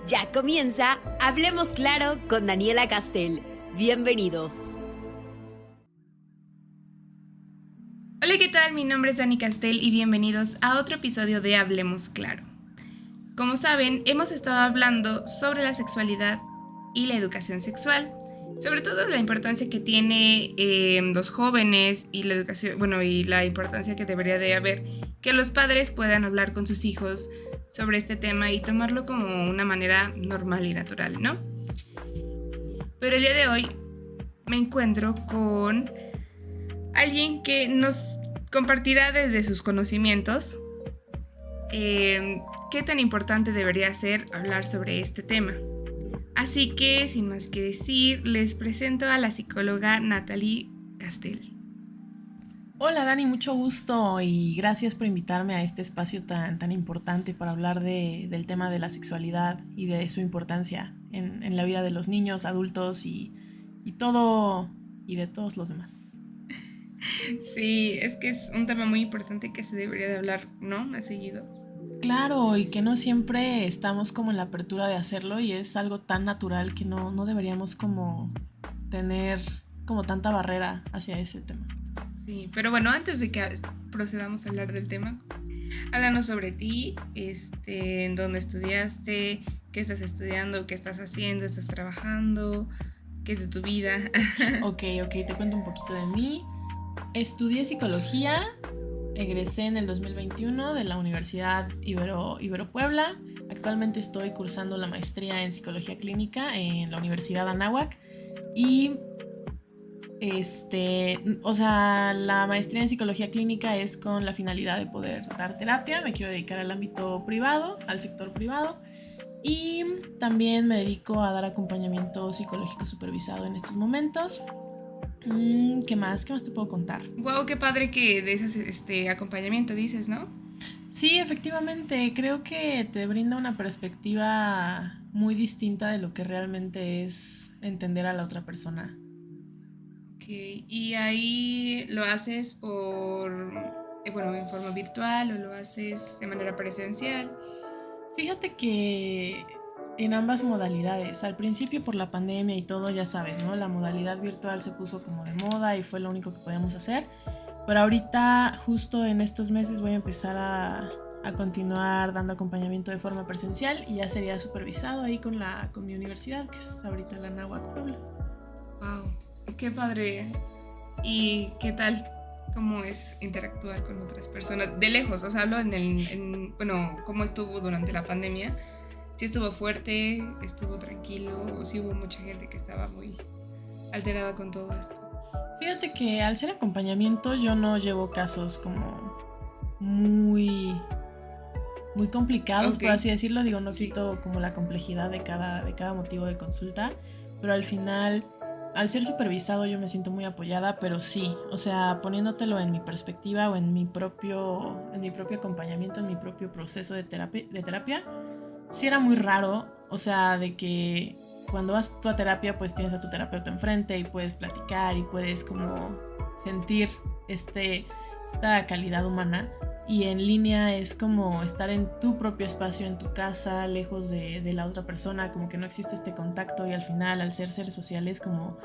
Ya comienza Hablemos Claro con Daniela Castel. Bienvenidos. Hola, ¿qué tal? Mi nombre es Dani Castel y bienvenidos a otro episodio de Hablemos Claro. Como saben, hemos estado hablando sobre la sexualidad y la educación sexual, sobre todo la importancia que tiene los jóvenes y la educación, y la importancia que debería de haber que los padres puedan hablar con sus hijos sobre este tema y tomarlo como una manera normal y natural, ¿no? Pero el día de hoy me encuentro con alguien que nos compartirá desde sus conocimientos qué tan importante debería ser hablar sobre este tema. Así que, sin más que decir, les presento a la psicóloga Natalie Castel. Hola Dani, mucho gusto y gracias por invitarme a este espacio tan importante para hablar del tema de la sexualidad y de su importancia en la vida de los niños, adultos y todo y de todos los demás. Sí, es que es un tema muy importante que se debería de hablar, ¿no? Más seguido. Claro, y que no siempre estamos como en la apertura de hacerlo y es algo tan natural que no deberíamos como tener como tanta barrera hacia ese tema. Sí, pero bueno, antes de que procedamos a hablar del tema, háblanos sobre ti, en dónde estudiaste, qué estás estudiando, qué estás haciendo, estás trabajando, qué es de tu vida. Ok, te cuento un poquito de mí. Estudié psicología, egresé en el 2021 de la Universidad Ibero Puebla. Actualmente estoy cursando la maestría en psicología clínica en la Universidad Anáhuac y la maestría en psicología clínica es con la finalidad de poder dar terapia. Me quiero dedicar al ámbito privado, al sector privado, y también me dedico a dar acompañamiento psicológico supervisado en estos momentos. ¿Qué más te puedo contar? Wow, qué padre que de ese acompañamiento dices, ¿no? Sí, efectivamente, creo que te brinda una perspectiva muy distinta de lo que realmente es entender a la otra persona. Ok, y ahí lo haces en forma virtual o lo haces de manera presencial. Fíjate que en ambas modalidades, al principio por la pandemia y todo, ya sabes, ¿no? La modalidad virtual se puso como de moda y fue lo único que podíamos hacer. Pero ahorita, justo en estos meses, voy a empezar a continuar dando acompañamiento de forma presencial y ya sería supervisado ahí con mi universidad, que es ahorita la Anáhuac Puebla. Wow, qué padre. ¿Y qué tal? ¿Cómo es interactuar con otras personas? De lejos, o sea, hablo cómo estuvo durante la pandemia. ¿Sí estuvo fuerte? ¿Estuvo tranquilo? ¿O sí hubo mucha gente que estaba muy alterada con todo esto? Fíjate que al ser acompañamiento yo no llevo casos como muy complicados, Okay. por así decirlo. Digo, no Sí. quito como la complejidad de cada motivo de consulta, pero al final, al ser supervisado, yo me siento muy apoyada. Pero sí, o sea, poniéndotelo en mi perspectiva o en mi propio acompañamiento, en mi propio proceso de terapia, sí era muy raro, o sea, de que cuando vas tú a terapia, pues tienes a tu terapeuta enfrente y puedes platicar y puedes como sentir esta calidad humana. Y en línea es como estar en tu propio espacio, en tu casa, lejos de la otra persona, como que no existe este contacto. Y al final, al ser seres sociales, como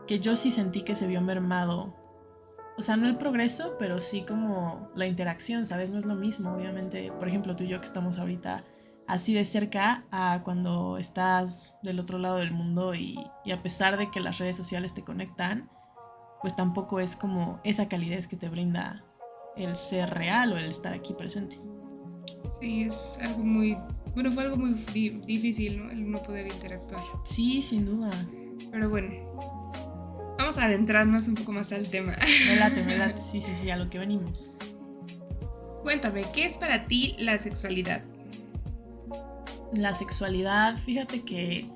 que yo sí sentí que se vio mermado. O sea, no el progreso, pero sí como la interacción, ¿sabes? No es lo mismo, obviamente. Por ejemplo, tú y yo que estamos ahorita así de cerca a cuando estás del otro lado del mundo y a pesar de que las redes sociales te conectan, pues tampoco es como esa calidez que te brinda el ser real o el estar aquí presente. Sí, es algo muy... Bueno, fue algo muy difícil, ¿no? El no poder interactuar. Sí, sin duda. Pero bueno, vamos a adentrarnos un poco más al tema. Me late. Sí, a lo que venimos. Cuéntame, ¿qué es para ti la sexualidad? La sexualidad, fíjate que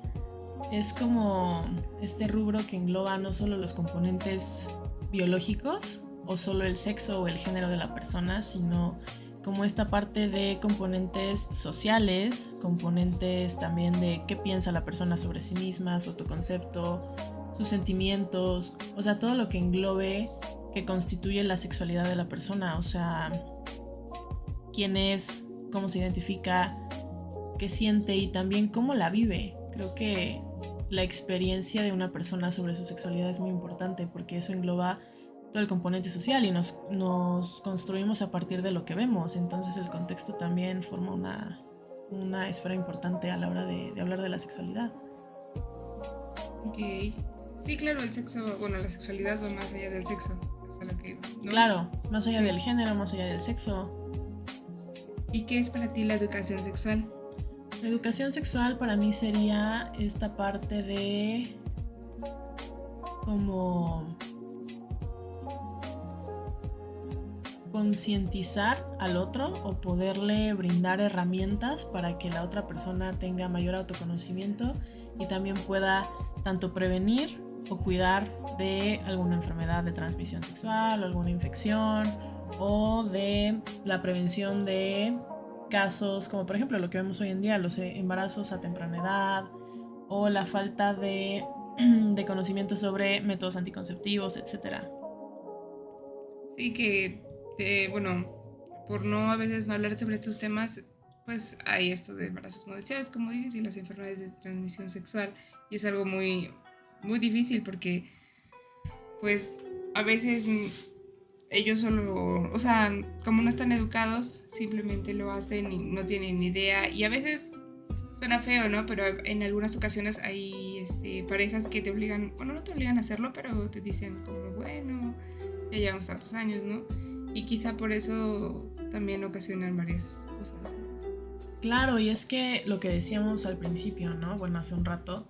es como este rubro que engloba no solo los componentes biológicos o solo el sexo o el género de la persona, sino como esta parte de componentes sociales, componentes también de qué piensa la persona sobre sí misma, su autoconcepto, sus sentimientos, o sea, todo lo que englobe, que constituye la sexualidad de la persona, o sea, quién es, cómo se identifica, qué siente y también cómo la vive. Creo que la experiencia de una persona sobre su sexualidad es muy importante porque eso engloba todo el componente social y nos construimos a partir de lo que vemos. Entonces el contexto también forma una esfera importante a la hora de hablar de la sexualidad. Ok. Sí, claro, el sexo, bueno, la sexualidad va más allá del sexo. Es a lo que, ¿no? Claro, más allá Sí. del género, más allá del sexo. ¿Y qué es para ti la educación sexual? La educación sexual para mí sería esta parte de como concientizar al otro o poderle brindar herramientas para que la otra persona tenga mayor autoconocimiento y también pueda tanto prevenir o cuidar de alguna enfermedad de transmisión sexual o alguna infección o de la prevención de casos como por ejemplo lo que vemos hoy en día, los embarazos a temprana edad o la falta de conocimiento sobre métodos anticonceptivos, etcétera. Sí, que, bueno, por no a veces no hablar sobre estos temas, pues hay esto de embarazos no deseados, como dices, y las enfermedades de transmisión sexual. Y es algo muy, muy difícil porque, pues, a veces ellos solo, o sea, como no están educados, simplemente lo hacen y no tienen ni idea. Y a veces suena feo, ¿no? Pero en algunas ocasiones hay parejas que te obligan, bueno, no te obligan a hacerlo, pero te dicen como, bueno, ya llevamos tantos años, ¿no? Y quizá por eso también ocasionan varias cosas. Claro, y es que lo que decíamos al principio, ¿no? Bueno, hace un rato,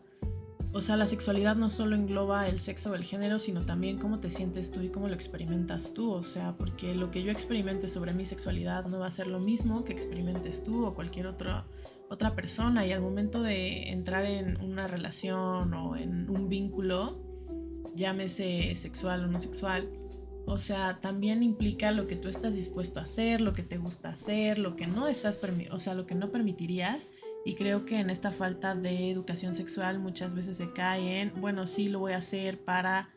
o sea, la sexualidad no solo engloba el sexo o el género, sino también cómo te sientes tú y cómo lo experimentas tú, o sea, porque lo que yo experimente sobre mi sexualidad no va a ser lo mismo que experimentes tú o cualquier otra persona, y al momento de entrar en una relación o en un vínculo, llámese sexual o no sexual, o sea, también implica lo que tú estás dispuesto a hacer, lo que te gusta hacer, lo que no estás, o sea, lo que no permitirías. Y creo que en esta falta de educación sexual muchas veces se cae en, bueno, sí lo voy a hacer para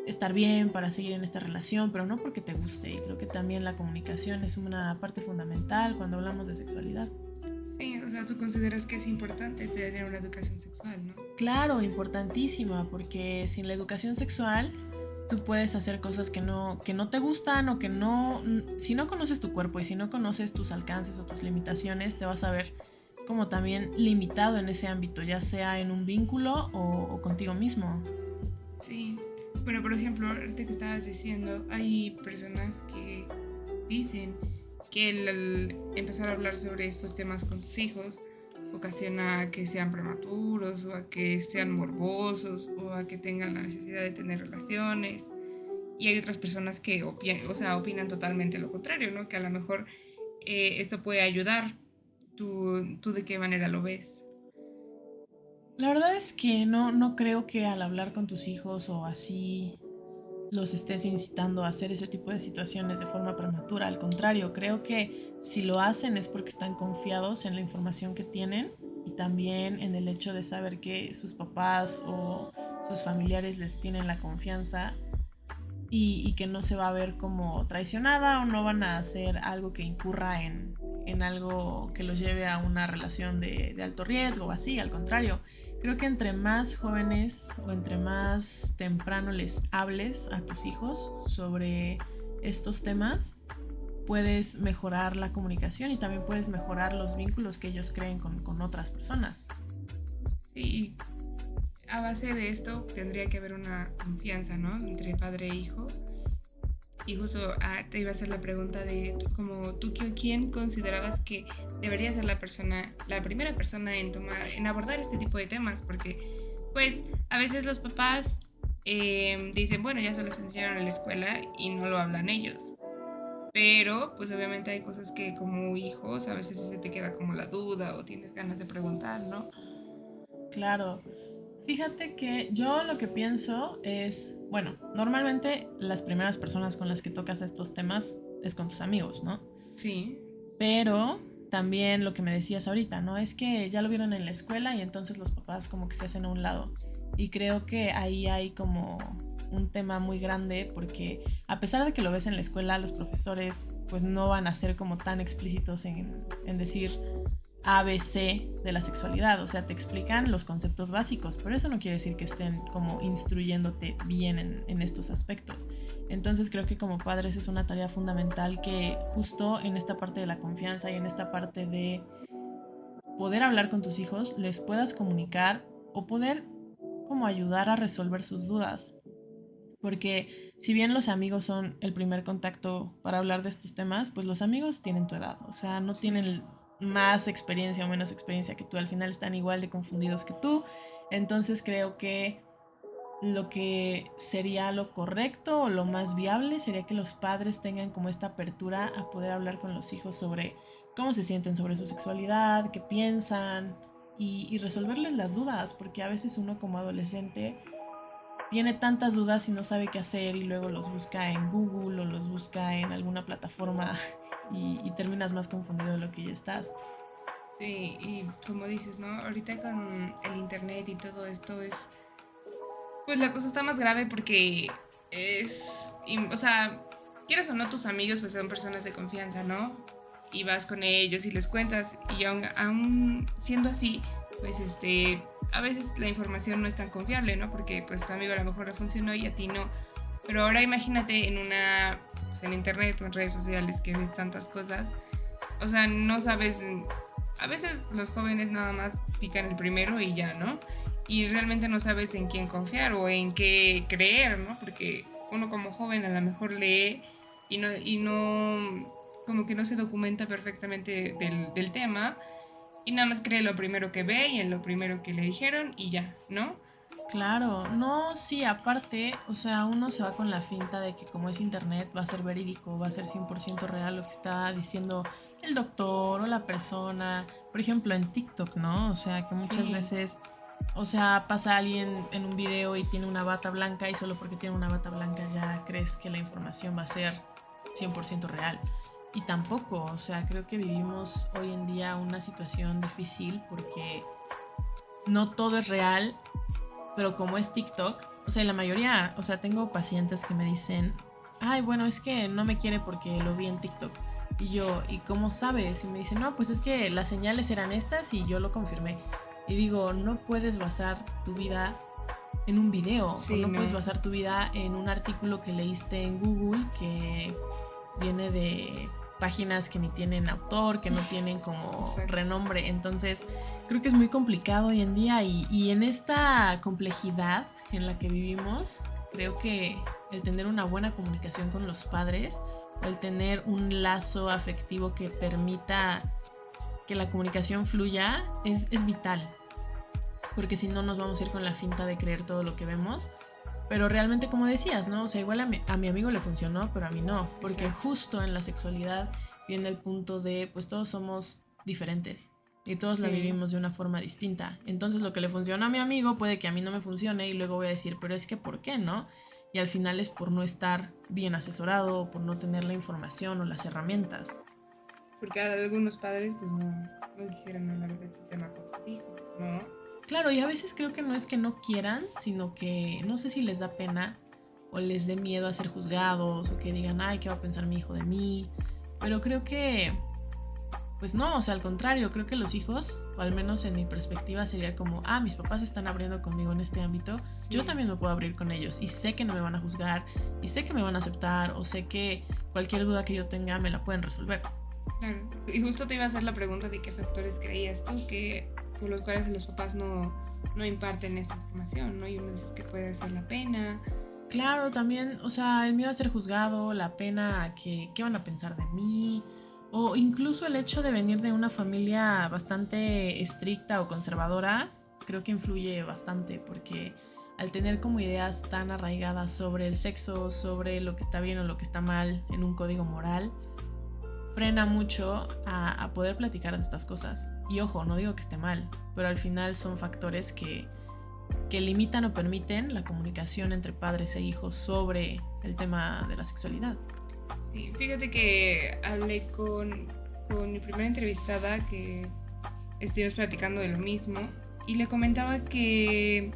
estar bien, para seguir en esta relación, pero no porque te guste. Y creo que también la comunicación es una parte fundamental cuando hablamos de sexualidad. Sí, o sea, tú consideras que es importante tener una educación sexual, ¿no? Claro, importantísima, porque sin la educación sexual tú puedes hacer cosas que no te gustan o que no, si no conoces tu cuerpo y si no conoces tus alcances o tus limitaciones, te vas a ver como también limitado en ese ámbito, ya sea en un vínculo o contigo mismo. Sí. Bueno, por ejemplo, ahorita que estabas diciendo, hay personas que dicen que el empezar a hablar sobre estos temas con tus hijos ocasiona a que sean prematuros o a que sean morbosos o a que tengan la necesidad de tener relaciones. Y hay otras personas que opinan totalmente lo contrario, ¿no? Que a lo mejor esto puede ayudar. ¿Tú de qué manera lo ves? La verdad es que no creo que al hablar con tus hijos o así los estés incitando a hacer ese tipo de situaciones de forma prematura. Al contrario, creo que si lo hacen es porque están confiados en la información que tienen y también en el hecho de saber que sus papás o sus familiares les tienen la confianza y que no se va a ver como traicionada o no van a hacer algo que incurra en algo que los lleve a una relación de alto riesgo o así. Al contrario, creo que entre más jóvenes o entre más temprano les hables a tus hijos sobre estos temas, puedes mejorar la comunicación y también puedes mejorar los vínculos que ellos creen con otras personas. Sí, a base de esto tendría que haber una confianza, ¿no? Entre padre e hijo. Y justo te iba a hacer la pregunta de como tú quién considerabas que debería ser la primera persona en abordar este tipo de temas, porque pues a veces los papás dicen, bueno, ya se los enseñaron en la escuela y no lo hablan ellos. Pero pues obviamente hay cosas que como hijos a veces se te queda como la duda o tienes ganas de preguntar, ¿no? Claro. Fíjate que yo lo que pienso es, bueno, normalmente las primeras personas con las que tocas estos temas es con tus amigos, ¿no? Sí. Pero también lo que me decías ahorita, ¿no? Es que ya lo vieron en la escuela y entonces los papás como que se hacen a un lado. Y creo que ahí hay como un tema muy grande porque a pesar de que lo ves en la escuela, los profesores pues no van a ser como tan explícitos en decir ABC de la sexualidad, o sea, te explican los conceptos básicos, pero eso no quiere decir que estén como instruyéndote bien en estos aspectos. Entonces creo que como padres es una tarea fundamental que justo en esta parte de la confianza y en esta parte de poder hablar con tus hijos les puedas comunicar o poder como ayudar a resolver sus dudas. Porque si bien los amigos son el primer contacto para hablar de estos temas, pues los amigos tienen tu edad, o sea, no tienen más experiencia o menos experiencia que tú, al final están igual de confundidos que tú. Entonces creo que lo que sería lo correcto o lo más viable sería que los padres tengan como esta apertura a poder hablar con los hijos sobre cómo se sienten sobre su sexualidad, qué piensan y resolverles las dudas, porque a veces uno como adolescente tiene tantas dudas y no sabe qué hacer y luego los busca en Google o los busca en alguna plataforma y terminas más confundido de lo que ya estás. Sí, y como dices, ¿no? Ahorita con el internet y todo esto es, pues la cosa está más grave porque o sea, quieres o no, tus amigos pues son personas de confianza, ¿no? Y vas con ellos y les cuentas y aún siendo así, pues a veces la información no es tan confiable, ¿no? Porque pues tu amigo a lo mejor le funcionó y a ti no. Pero ahora imagínate pues, en internet o en redes sociales que ves tantas cosas, o sea, no sabes, a veces los jóvenes nada más pican el primero y ya, ¿no? Y realmente no sabes en quién confiar o en qué creer, ¿no? Porque uno como joven a lo mejor lee y no como que no se documenta perfectamente del tema y nada más cree lo primero que ve y en lo primero que le dijeron y ya, ¿no? Claro, no, sí, aparte, o sea, uno se va con la finta de que como es internet va a ser verídico, va a ser 100% real lo que está diciendo el doctor o la persona, por ejemplo, en TikTok, ¿no? O sea, que muchas Sí, veces, o sea, pasa alguien en un video y tiene una bata blanca y solo porque tiene una bata blanca ya crees que la información va a ser 100% real. Y tampoco, o sea, creo que vivimos hoy en día una situación difícil porque no todo es real, pero como es TikTok, o sea, la mayoría, o sea, tengo pacientes que me dicen, ay, bueno, es que no me quiere porque lo vi en TikTok. Y yo, ¿y cómo sabes? Y me dicen, no, pues es que las señales eran estas y yo lo confirmé. Y digo, no puedes basar tu vida en un video o sí, no puedes no. basar tu vida en un artículo que leíste en Google que viene de páginas que ni tienen autor, que no tienen como Exacto. renombre. Entonces, creo que es muy complicado hoy en día y en esta complejidad en la que vivimos, creo que el tener una buena comunicación con los padres, el tener un lazo afectivo que permita que la comunicación fluya, es vital. Porque si no nos vamos a ir con la finta de creer todo lo que vemos. Pero realmente, como decías, ¿no? O sea, igual a mi amigo le funcionó, pero a mí no. Porque Exacto. justo en la sexualidad viene el punto de, pues todos somos diferentes. Y todos la Sí, vivimos de una forma distinta. Entonces lo que le funciona a mi amigo puede que a mí no me funcione y luego voy a decir, pero es que ¿por qué no? Y al final es por no estar bien asesorado, o por no tener la información o las herramientas. porque algunos padres pues no quisieran hablar de este tema con sus hijos, ¿no? Claro, y a veces creo que no es que no quieran, sino que no sé si les da pena o les dé miedo a ser juzgados o que digan, ay, ¿qué va a pensar mi hijo de mí? Pero creo que, pues no, o sea, al contrario, creo que los hijos, o al menos en mi perspectiva, sería como, ah, mis papás están abriendo conmigo en este ámbito, yo Sí, también me puedo abrir con ellos y sé que no me van a juzgar y sé que me van a aceptar o sé que cualquier duda que yo tenga me la pueden resolver. claro. Y justo te iba a hacer la pregunta de qué factores creías tú que por los cuales los papás no imparten esta información, ¿no? Y uno dices que puede ser la pena. Claro, también, o sea, el miedo a ser juzgado, la pena a que qué van a pensar de mí, o incluso el hecho de venir de una familia bastante estricta o conservadora, creo que influye bastante porque al tener como ideas tan arraigadas sobre el sexo, sobre lo que está bien o lo que está mal en un código moral, frena mucho a poder platicar de estas cosas. Y ojo, no digo que esté mal, pero al final son factores que limitan o permiten la comunicación entre padres e hijos sobre el tema de la sexualidad. Sí, fíjate que hablé con mi primera entrevistada que estuvimos platicando de lo mismo y le comentaba que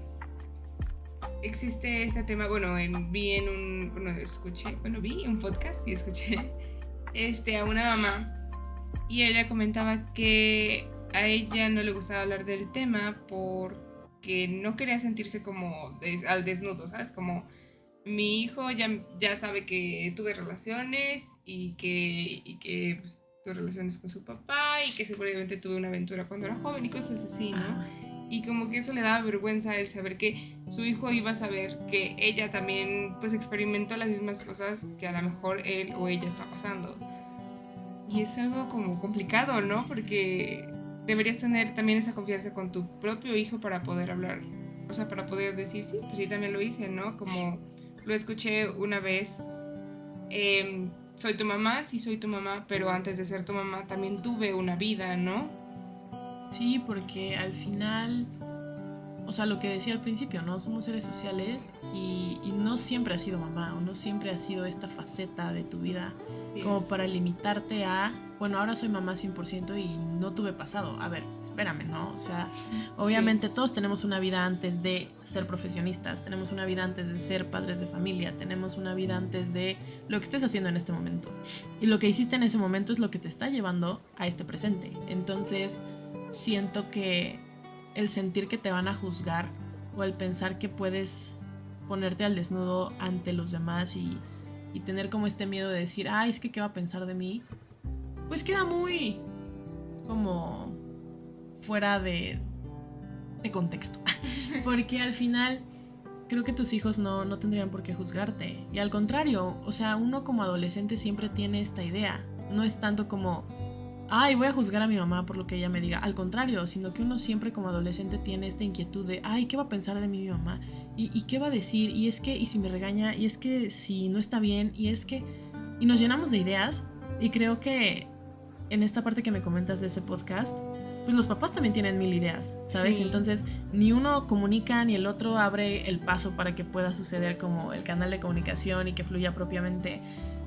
existe ese tema, bueno, vi un podcast y escuché a una mamá y ella comentaba que a ella no le gustaba hablar del tema porque no quería sentirse como al desnudo, ¿sabes? Como mi hijo ya sabe que tuve relaciones y que pues, tuve relaciones con su papá y que seguramente tuve una aventura cuando era joven y cosas así, ¿no? Y como que eso le daba vergüenza a él saber que su hijo iba a saber que ella también pues experimentó las mismas cosas que a lo mejor él o ella está pasando. Y es algo como complicado, ¿no? Porque deberías tener también esa confianza con tu propio hijo para poder hablar, o sea, para poder decir, sí, pues sí, también lo hice, ¿no? Como lo escuché una vez, soy tu mamá, sí soy tu mamá, pero antes de ser tu mamá también tuve una vida, ¿no? Sí, porque al final, o sea, lo que decía al principio, ¿no? Somos seres sociales y no siempre has sido mamá o no siempre has sido esta faceta de tu vida como para limitarte a, bueno, ahora soy mamá 100% y no tuve pasado. A ver, espérame, ¿no? O sea, obviamente todos tenemos una vida antes de ser profesionistas, tenemos una vida antes de ser padres de familia, tenemos una vida antes de lo que estés haciendo en este momento. Y lo que hiciste en ese momento es lo que te está llevando a este presente. Entonces, siento que el sentir que te van a juzgar o el pensar que puedes ponerte al desnudo ante los demás y tener como este miedo de decir, ay, es que qué va a pensar de mí, pues queda muy como fuera de contexto. Porque al final creo que tus hijos no tendrían por qué juzgarte. Y al contrario, o sea, uno como adolescente siempre tiene esta idea. No es tanto como, ay, voy a juzgar a mi mamá por lo que ella me diga. Al contrario, sino que uno siempre como adolescente tiene esta inquietud de, ay, ¿qué va a pensar de mí mi mamá? ¿Y qué va a decir? Y es que, ¿y si me regaña? Y es que si no está bien, y es que... Y nos llenamos de ideas, y creo que en esta parte que me comentas de ese podcast, pues los papás también tienen 1000 ideas, ¿sabes? Sí. Entonces, ni uno comunica ni el otro abre el paso para que pueda suceder como el canal de comunicación y que fluya propiamente.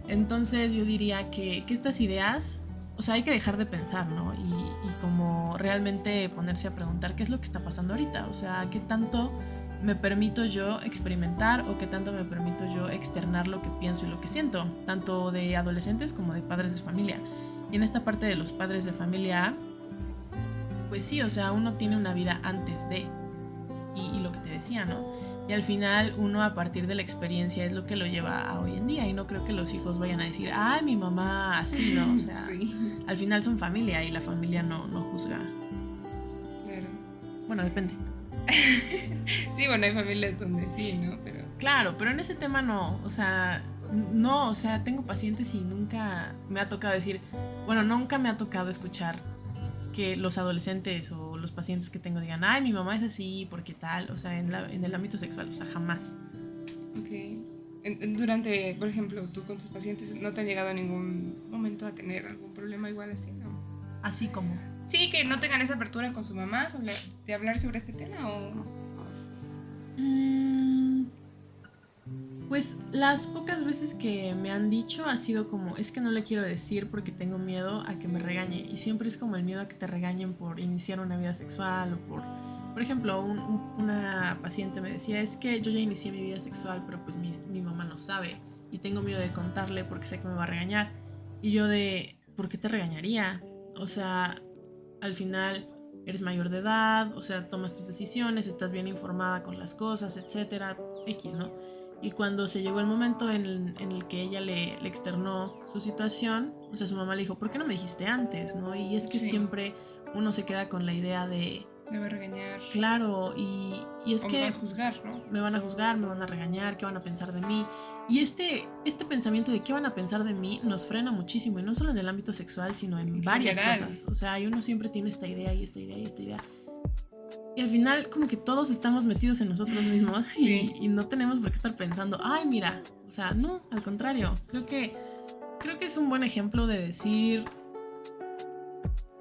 Entonces, yo diría que estas ideas, o sea, hay que dejar de pensar, ¿no? Y como realmente ponerse a preguntar qué es lo que está pasando ahorita, o sea, qué tanto me permito yo experimentar o qué tanto me permito yo externar lo que pienso y lo que siento, tanto de adolescentes como de padres de familia. Y en esta parte de los padres de familia, pues sí, o sea, uno tiene una vida antes de, y lo que te decía, ¿no? Y al final uno a partir de la experiencia es lo que lo lleva a hoy en día, y no creo que los hijos vayan a decir, ay, mi mamá así, ¿no? O sea, sí. Al final son familia y la familia no juzga. Claro. Bueno, depende. Sí, bueno, hay familias donde sí, ¿no? Pero... Claro, pero en ese tema no, o sea... No, o sea, tengo pacientes y nunca me ha tocado decir, bueno, nunca me ha tocado escuchar que los adolescentes o los pacientes que tengo digan, ay, mi mamá es así, porque tal, o sea, en el ámbito sexual, o sea, jamás. Ok. Durante, por ejemplo, tú con tus pacientes, ¿no te han llegado en ningún momento a tener algún problema igual así, no? Así como. Sí, que no tengan esa apertura con su mamá de hablar sobre este tema o... Pues las pocas veces que me han dicho ha sido como, es que no le quiero decir porque tengo miedo a que me regañe. Y siempre es como el miedo a que te regañen por iniciar una vida sexual o por ejemplo, una paciente me decía, es que yo ya inicié mi vida sexual, pero pues mi mamá no sabe y tengo miedo de contarle porque sé que me va a regañar. Y yo de, ¿por qué te regañaría? O sea, al final eres mayor de edad, o sea, tomas tus decisiones, estás bien informada con las cosas, etcétera, X, ¿no? Y cuando se llegó el momento en el que ella le externó su situación, o sea, su mamá le dijo, ¿por qué no me dijiste antes? ¿No? Y es que siempre uno se queda con la idea de... Me va a regañar. Claro, y es que... me van a juzgar, ¿no? Me van a juzgar, me van a regañar, ¿qué van a pensar de mí? Y este pensamiento de qué van a pensar de mí nos frena muchísimo, y no solo en el ámbito sexual, sino en varias cosas. O sea, uno siempre tiene esta idea y esta idea y esta idea. Y al final como que todos estamos metidos en nosotros mismos y no tenemos por qué estar pensando, ay, mira, o sea, no, al contrario, creo que es un buen ejemplo de decir,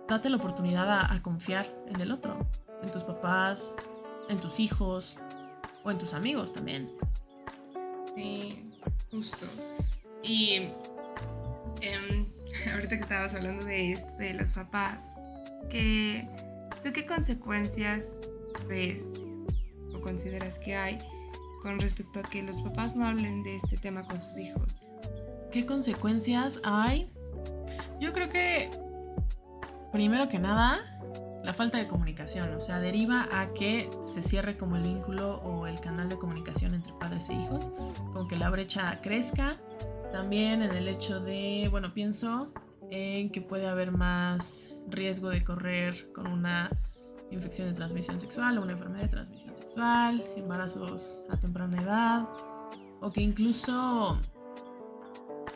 date la oportunidad a confiar en el otro, en tus papás, en tus hijos o en tus amigos también. Sí, justo. Y ahorita que estabas hablando de esto, de los papás, ¿tú qué consecuencias ves o consideras que hay con respecto a que los papás no hablen de este tema con sus hijos? ¿Qué consecuencias hay? Yo creo que, primero que nada, la falta de comunicación, o sea, deriva a que se cierre como el vínculo o el canal de comunicación entre padres e hijos, con que la brecha crezca. También en el hecho de, bueno, pienso en que puede haber más riesgo de correr con una infección de transmisión sexual o una enfermedad de transmisión sexual, embarazos a temprana edad, o que incluso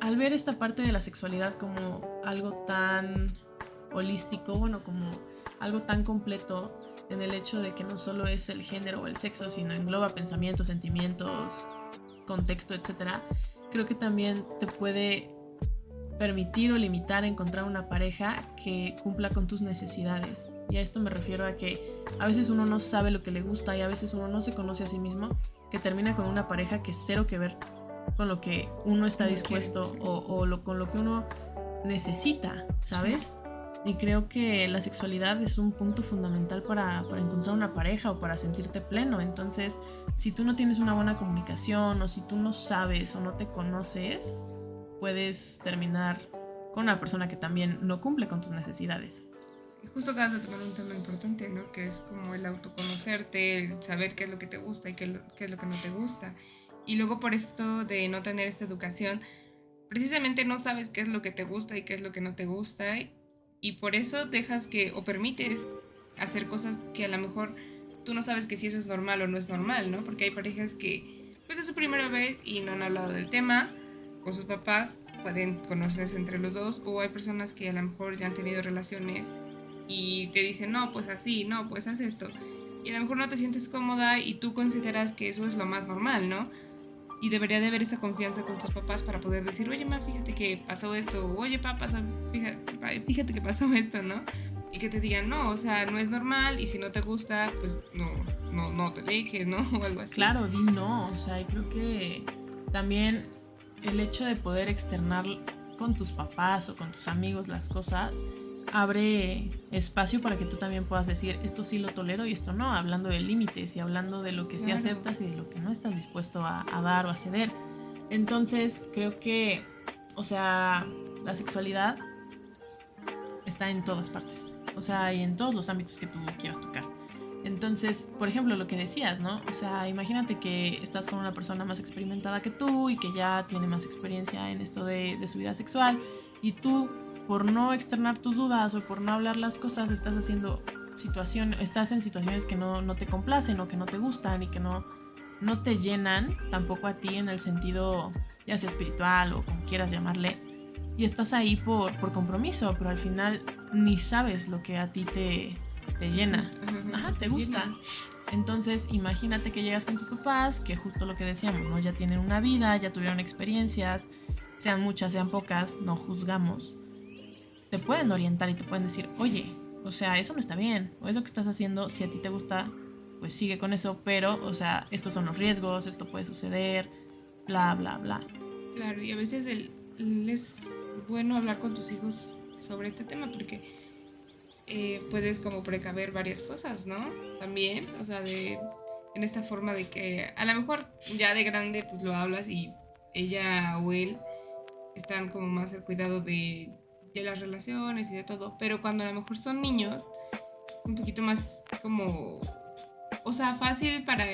al ver esta parte de la sexualidad como algo tan holístico, bueno, como algo tan completo, en el hecho de que no solo es el género o el sexo, sino engloba pensamientos, sentimientos, contexto, etcétera, creo que también te puede permitir o limitar encontrar una pareja que cumpla con tus necesidades. Y a esto me refiero a que a veces uno no sabe lo que le gusta y a veces uno no se conoce a sí mismo, que termina con una pareja que cero que ver con lo que uno está dispuesto con lo que uno necesita, ¿sabes? Sí. Y creo que la sexualidad es un punto fundamental para encontrar una pareja o para sentirte pleno. Entonces, si tú no tienes una buena comunicación o si tú no sabes o no te conoces, puedes terminar con una persona que también no cumple con tus necesidades. Sí, justo acabas de tomar un tema importante, ¿no? Que es como el autoconocerte, el saber qué es lo que te gusta y qué es lo que no te gusta. Y luego por esto de no tener esta educación, precisamente no sabes qué es lo que te gusta y qué es lo que no te gusta. Y por eso dejas que, o permites hacer cosas que a lo mejor tú no sabes que si eso es normal o no es normal, ¿no? Porque hay parejas que, pues es su primera vez y no han hablado del tema con sus papás, pueden conocerse entre los dos, o hay personas que a lo mejor ya han tenido relaciones y te dicen, no, pues así, no, pues haz esto. Y a lo mejor no te sientes cómoda y tú consideras que eso es lo más normal, ¿no? Y debería de haber esa confianza con tus papás para poder decir, oye, ma, fíjate que pasó esto, o, oye, papá, fíjate que pasó esto, ¿no? Y que te digan, no, o sea, no es normal y si no te gusta, pues no te dejes, ¿no? O algo así. Claro, di no, o sea, y creo que también el hecho de poder externar con tus papás o con tus amigos las cosas abre espacio para que tú también puedas decir esto sí lo tolero y esto no, hablando de límites y hablando de lo que sí aceptas y de lo que no estás dispuesto a dar o a ceder. Entonces creo que, o sea, la sexualidad está en todas partes, o sea, y en todos los ámbitos que tú quieras tocar. Entonces, por ejemplo, lo que decías, ¿no? O sea, imagínate que estás con una persona más experimentada que tú y que ya tiene más experiencia en esto de su vida sexual y tú, por no externar tus dudas o por no hablar las cosas, estás en situaciones que no te complacen o que no te gustan y que no te llenan tampoco a ti en el sentido ya sea espiritual o como quieras llamarle, y estás ahí por compromiso, pero al final ni sabes lo que a ti te llena. Ajá, te gusta. Entonces imagínate que llegas con tus papás, que justo lo que decíamos, ¿no? Ya tienen una vida, ya tuvieron experiencias, sean muchas, sean pocas, no juzgamos. Te pueden orientar y te pueden decir, oye, o sea, eso no está bien, o eso que estás haciendo, si a ti te gusta, pues sigue con eso, pero, o sea, estos son los riesgos, esto puede suceder, bla, bla, bla. Claro, y a veces es bueno hablar con tus hijos sobre este tema porque puedes como precaver varias cosas, ¿no? También, o sea, en esta forma de que a lo mejor ya de grande pues lo hablas y ella o él están como más al cuidado de las relaciones y de todo, pero cuando a lo mejor son niños es un poquito más como, o sea, fácil para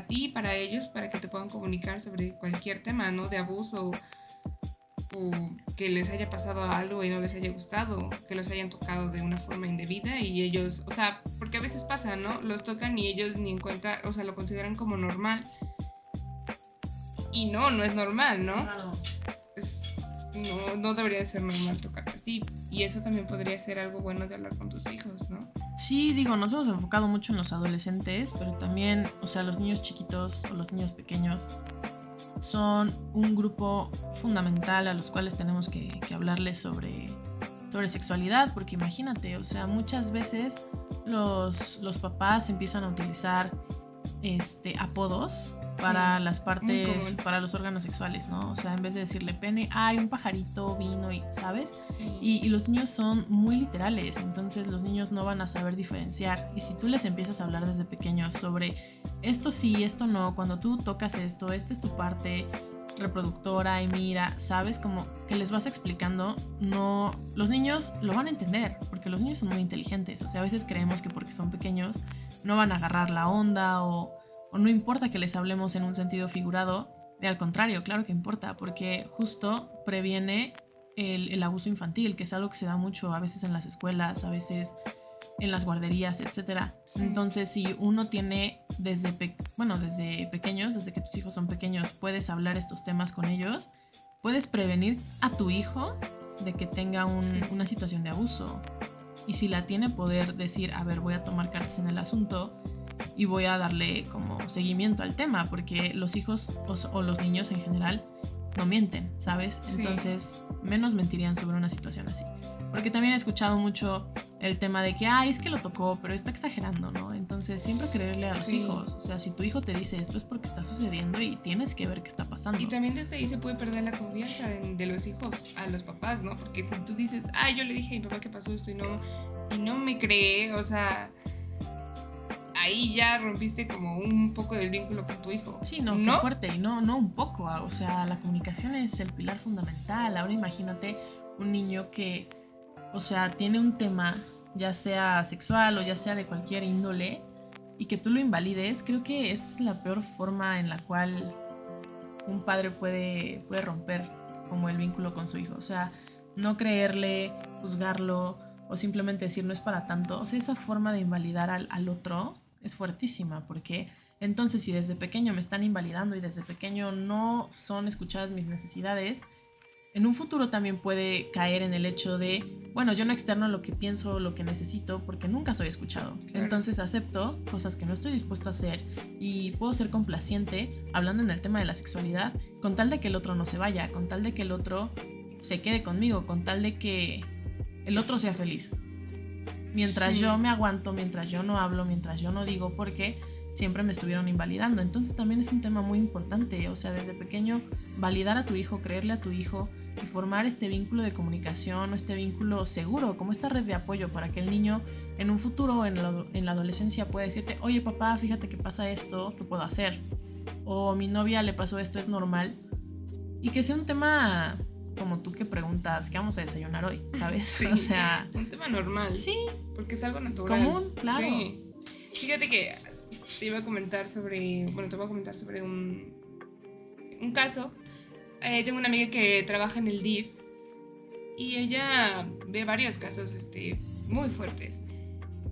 ti y para ellos, para que te puedan comunicar sobre cualquier tema, ¿no? De abuso o que les haya pasado algo y no les haya gustado, que los hayan tocado de una forma indebida y ellos, o sea, porque a veces pasa, ¿no? Los tocan y ellos ni en cuenta, o sea, lo consideran como normal y no es normal, ¿no? Claro. No debería de ser normal tocarte así. Y eso también podría ser algo bueno de hablar con tus hijos, ¿no? Sí, digo, nos hemos enfocado mucho en los adolescentes, pero también, o sea, los niños chiquitos o los niños pequeños son un grupo fundamental a los cuales tenemos que hablarles sobre sexualidad, porque imagínate, o sea, muchas veces los papás empiezan a utilizar apodos para las partes, para los órganos sexuales, ¿no? O sea, en vez de decirle pene, hay un pajarito vino y, ¿sabes? Sí. Y los niños son muy literales, entonces los niños no van a saber diferenciar. Y si tú les empiezas a hablar desde pequeños sobre esto sí, esto no, cuando tú tocas esto, esta es tu parte, reproductora y mira, ¿sabes? Como que les vas explicando, no, los niños lo van a entender, porque los niños son muy inteligentes, o sea, a veces creemos que porque son pequeños no van a agarrar la onda o no importa que les hablemos en un sentido figurado, y al contrario, claro que importa, porque justo previene el abuso infantil, que es algo que se da mucho a veces en las escuelas, a veces en las guarderías, etcétera. Sí. Entonces, si uno tiene desde pequeños, desde que tus hijos son pequeños, puedes hablar estos temas con ellos, puedes prevenir a tu hijo de que tenga una situación de abuso. Y si la tiene, poder decir, a ver, voy a tomar cartas en el asunto y voy a darle como seguimiento al tema, porque los hijos o los niños en general no mienten, ¿sabes? Sí. Entonces, menos mentirían sobre una situación así. Porque también he escuchado mucho el tema de que, es que lo tocó, pero está exagerando, ¿no? Entonces, siempre creerle a los hijos. O sea, si tu hijo te dice esto es porque está sucediendo y tienes que ver qué está pasando. Y también desde ahí se puede perder la confianza de los hijos a los papás, ¿no? Porque si tú dices, yo le dije a mi papá que pasó esto y no me cree, o sea, ahí ya rompiste como un poco del vínculo con tu hijo. Sí, no, qué fuerte. Y no un poco. O sea, la comunicación es el pilar fundamental. Ahora imagínate un niño que, o sea, tiene un tema, ya sea sexual o ya sea de cualquier índole, y que tú lo invalides. Creo que es la peor forma en la cual un padre puede romper como el vínculo con su hijo. O sea, no creerle, juzgarlo o simplemente decir no es para tanto. O sea, esa forma de invalidar al otro es fuertísima, porque entonces si desde pequeño me están invalidando y desde pequeño no son escuchadas mis necesidades, en un futuro también puede caer en el hecho de, bueno, yo no externo lo que pienso, lo que necesito, porque nunca soy escuchado. Claro. Entonces acepto cosas que no estoy dispuesto a hacer y puedo ser complaciente hablando en el tema de la sexualidad, con tal de que el otro no se vaya, con tal de que el otro se quede conmigo, con tal de que el otro sea feliz. Mientras yo me aguanto, mientras yo no hablo, mientras yo no digo, porque siempre me estuvieron invalidando. Entonces también es un tema muy importante, o sea, desde pequeño validar a tu hijo, creerle a tu hijo y formar este vínculo de comunicación o este vínculo seguro, como esta red de apoyo para que el niño en un futuro, en la adolescencia, pueda decirte, oye papá, fíjate que pasa esto, ¿qué puedo hacer? O a mi novia le pasó esto, es normal. Y que sea un tema como tú que preguntas, ¿qué vamos a desayunar hoy? ¿Sabes? Sí, o sea, un tema normal. Sí. Porque es algo natural. Común, claro. Sí. Fíjate que te voy a comentar sobre un caso. Tengo una amiga que trabaja en el DIF y ella ve varios casos muy fuertes.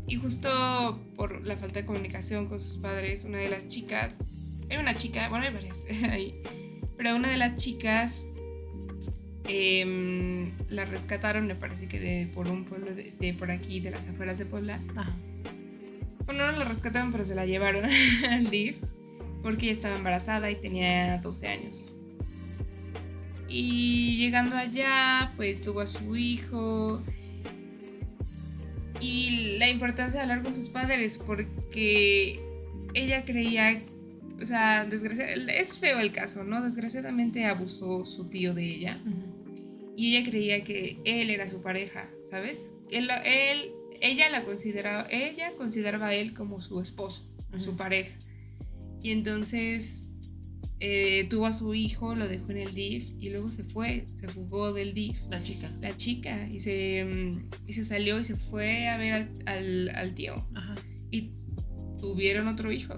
Y justo por la falta de comunicación con sus padres, una de las chicas, hay varias ahí, pero una de las chicas la rescataron, me parece que por un pueblo de por aquí, de las afueras de Puebla. Ajá. Bueno, no la rescataron, pero se la llevaron al DIF porque ella estaba embarazada y tenía 12 años. Y llegando allá, pues tuvo a su hijo. Y la importancia de hablar con tus padres, porque ella creía, o sea, es feo el caso, ¿no? Desgraciadamente abusó su tío de ella. Uh-huh. Y ella creía que él era su pareja, ¿sabes? Ella consideraba a él como su esposo, uh-huh, su pareja. Y entonces tuvo a su hijo, lo dejó en el DIF y luego se fugó del DIF. La chica, y se salió y se fue a ver al tío. Ajá. Y tuvieron otro hijo.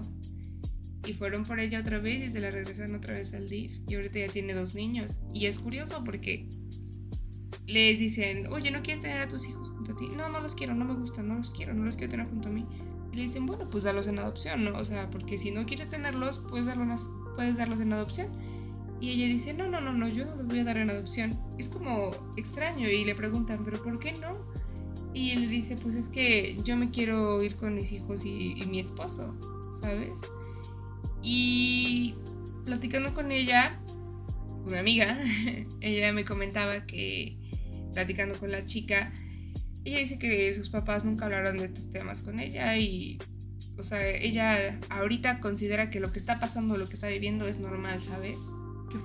Y fueron por ella otra vez y se la regresaron otra vez al DIF. Y ahorita ya tiene 2 niños. Y es curioso porque les dicen, oye, ¿no quieres tener a tus hijos junto a ti? No los quiero, no me gustan, no los quiero tener junto a mí. Y le dicen, bueno, pues dalos en adopción, ¿no? O sea, porque si no quieres tenerlos, puedes darlos en adopción. Y ella dice, no, yo no los voy a dar en adopción. Es como extraño. Y le preguntan, ¿pero por qué no? Y él dice, pues es que yo me quiero ir con mis hijos y mi esposo, ¿sabes? Y platicando con ella, con mi amiga, ella me comentaba que platicando con la chica, ella dice que sus papás nunca hablaron de estos temas con ella y, o sea, ella ahorita considera que lo que está pasando, lo que está viviendo es normal, ¿sabes? Qué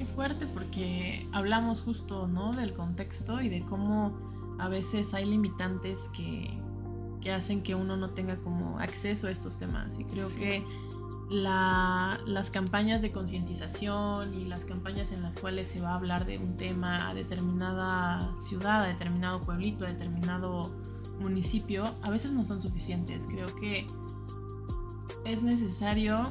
fuerte porque hablamos justo, ¿no? Del contexto y de cómo a veces hay limitantes que hacen que uno no tenga como acceso a estos temas y creo que las campañas de concientización y las campañas en las cuales se va a hablar de un tema a determinada ciudad, a determinado pueblito, a determinado municipio, a veces no son suficientes. Creo que es necesario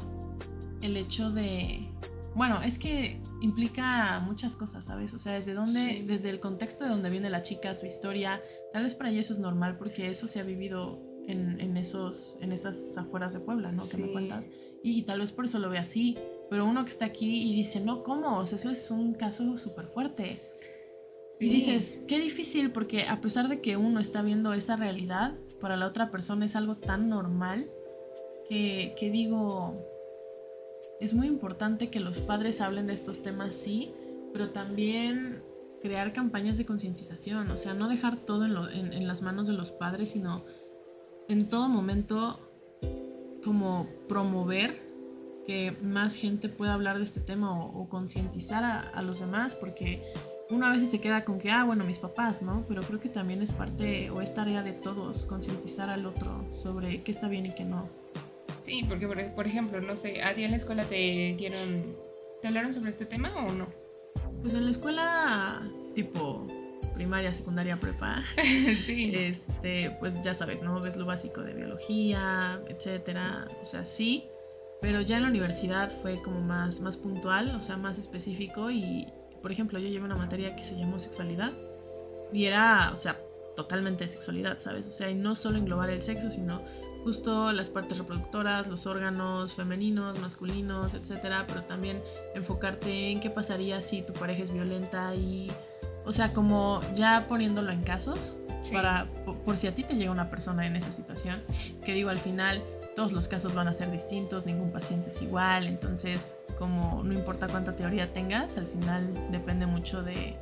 el hecho de... Bueno, es que implica muchas cosas, ¿sabes? O sea, desde el contexto de donde viene la chica, su historia, tal vez para ella eso es normal porque eso se ha vivido en esas afueras de Puebla, ¿no? Que me cuentas. Y tal vez por eso lo ve así, pero uno que está aquí y dice, no, ¿cómo? O sea, eso es un caso súper fuerte. Sí. Y dices, qué difícil, porque a pesar de que uno está viendo esa realidad, para la otra persona es algo tan normal que digo, es muy importante que los padres hablen de estos temas, sí, pero también crear campañas de concientización, o sea, no dejar todo en las manos de los padres, sino en todo momento como promover que más gente pueda hablar de este tema o concientizar a los demás, porque uno a veces se queda con que, bueno, mis papás, ¿no? Pero creo que también es parte o es tarea de todos concientizar al otro sobre qué está bien y qué no. Sí, porque por ejemplo, no sé, ¿a ti en la escuela te hablaron sobre este tema o no? Pues en la escuela tipo primaria, secundaria, prepa, sí. Pues ya sabes, ¿no? Ves lo básico de biología, etcétera, o sea, sí, pero ya en la universidad fue como más puntual, o sea, más específico y, por ejemplo, yo llevé una materia que se llamó sexualidad y era, o sea, totalmente de sexualidad, ¿sabes? O sea, y no solo englobar el sexo, sino justo las partes reproductoras, los órganos femeninos, masculinos, etcétera, pero también enfocarte en qué pasaría si tu pareja es violenta y, o sea, como ya poniéndolo en casos, sí. por si a ti te llega una persona en esa situación, que digo, al final todos los casos van a ser distintos, ningún paciente es igual, entonces como no importa cuánta teoría tengas, al final depende mucho de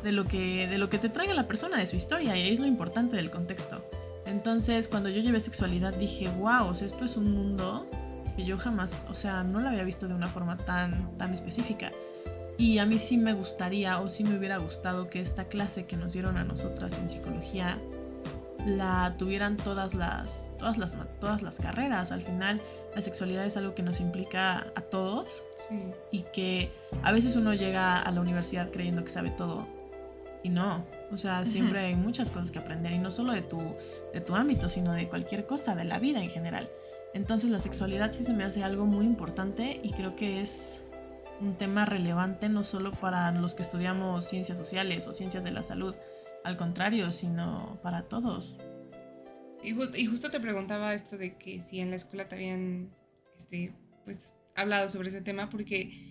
lo que te traiga la persona, de su historia, y ahí es lo importante del contexto. Entonces, cuando yo llevé sexualidad dije, wow, o sea, esto es un mundo que yo jamás, o sea, no lo había visto de una forma tan específica. Y a mí sí me gustaría, o sí me hubiera gustado que esta clase que nos dieron a nosotras en psicología la tuvieran todas las carreras. Al final, la sexualidad es algo que nos implica a todos, sí. Y que a veces uno llega a la universidad creyendo que sabe todo. Y no, o sea, siempre hay muchas cosas que aprender, y no solo de tu ámbito, sino de cualquier cosa, de la vida en general. Entonces la sexualidad sí se me hace algo muy importante y creo que es un tema relevante no solo para los que estudiamos ciencias sociales o ciencias de la salud, al contrario, sino para todos. Y justo te preguntaba esto de que si en la escuela te habían pues hablado sobre ese tema, porque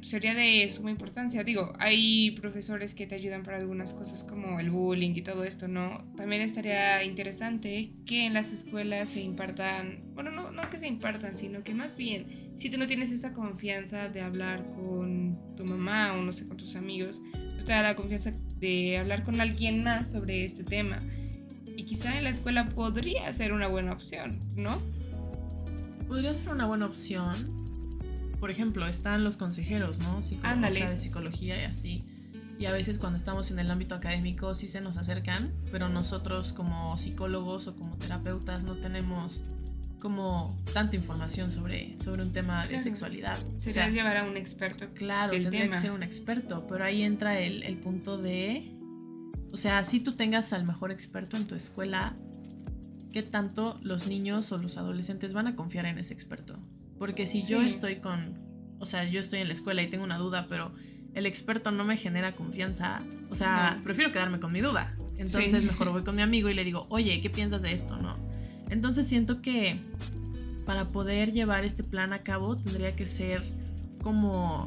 sería de suma importancia. Digo, hay profesores que te ayudan para algunas cosas como el bullying y todo esto, ¿no? También estaría interesante que en las escuelas se impartan, bueno, no que se impartan, sino que más bien, si tú no tienes esa confianza de hablar con tu mamá o no sé, con tus amigos, pues te da la confianza de hablar con alguien más sobre este tema. Y quizá en la escuela podría ser una buena opción, ¿no? Podría ser una buena opción. Por ejemplo, están los consejeros, ¿no? Ándale, o sea, de psicología y así. Y a veces cuando estamos en el ámbito académico sí se nos acercan, pero nosotros como psicólogos o como terapeutas no tenemos como tanta información sobre un tema de sexualidad. Sería llevar a un experto. Claro, tendría que ser un experto, pero ahí entra el punto de, o sea, si tú tengas al mejor experto en tu escuela, ¿qué tanto los niños o los adolescentes van a confiar en ese experto? Porque si yo estoy yo estoy en la escuela y tengo una duda, pero el experto no me genera confianza, o sea, prefiero quedarme con mi duda. Entonces mejor voy con mi amigo y le digo, oye, ¿qué piensas de esto, no? Entonces siento que para poder llevar este plan a cabo tendría que ser como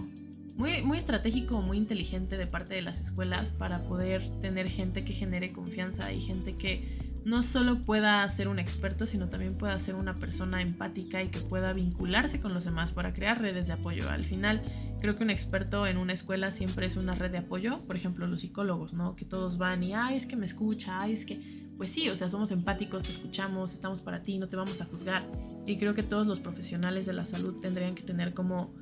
muy, muy estratégico, muy inteligente de parte de las escuelas para poder tener gente que genere confianza y gente que no solo pueda ser un experto, sino también pueda ser una persona empática y que pueda vincularse con los demás para crear redes de apoyo. Al final, creo que un experto en una escuela siempre es una red de apoyo. Por ejemplo, los psicólogos, ¿no? Que todos van y, es que me escucha, es que... Pues sí, o sea, somos empáticos, te escuchamos, estamos para ti, no te vamos a juzgar. Y creo que todos los profesionales de la salud tendrían que tener como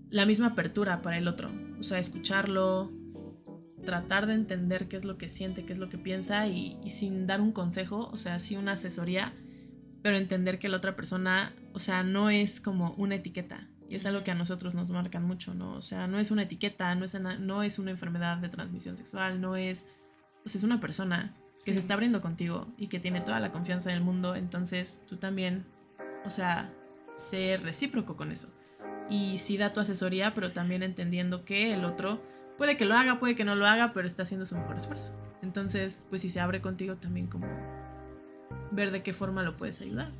la misma apertura para el otro. O sea, escucharlo, tratar de entender qué es lo que siente, qué es lo que piensa y sin dar un consejo, o sea, sí una asesoría, pero entender que la otra persona, o sea, no es como una etiqueta. Y es algo que a nosotros nos marcan mucho, ¿no? O sea, no es una etiqueta, no es una enfermedad de transmisión sexual, no es... O sea, es una persona que se está abriendo contigo y que tiene toda la confianza del mundo. Entonces, tú también, o sea, sé recíproco con eso. Y sí da tu asesoría, pero también entendiendo que el otro puede que lo haga, puede que no lo haga, pero está haciendo su mejor esfuerzo. Entonces, pues si se abre contigo, también como ver de qué forma lo puedes ayudar.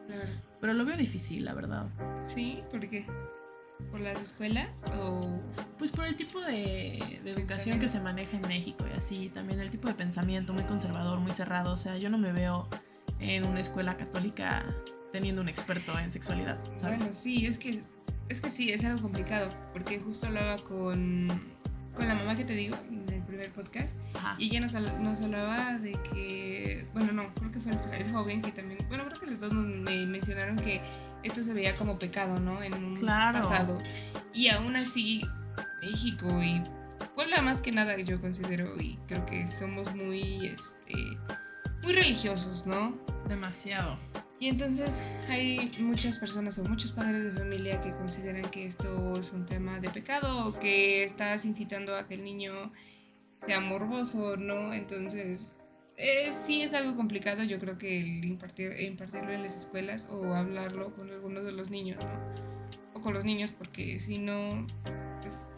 Claro. Pero lo veo difícil, la verdad. Sí, ¿por qué? ¿Por las escuelas o...? Pues por el tipo de educación que se maneja en México y así, también el tipo de pensamiento muy conservador, muy cerrado. O sea, yo no me veo en una escuela católica teniendo un experto en sexualidad, ¿sabes? Bueno, sí, es que sí, es algo complicado, porque justo hablaba con la mamá que te digo en el primer podcast. Ajá. Y ella nos hablaba de que, bueno, no, creo que fue el joven que también, bueno, creo que los dos me mencionaron que esto se veía como pecado, ¿no? En un pasado. Y aún así, México y Puebla más que nada yo considero, y creo que somos muy religiosos, ¿no? Demasiado. Y entonces hay muchas personas o muchos padres de familia que consideran que esto es un tema de pecado o que estás incitando a que el niño sea morboso, ¿no? Entonces, sí es algo complicado. Yo creo que el impartirlo en las escuelas o hablarlo con algunos de los niños, ¿no? O con los niños, porque si no,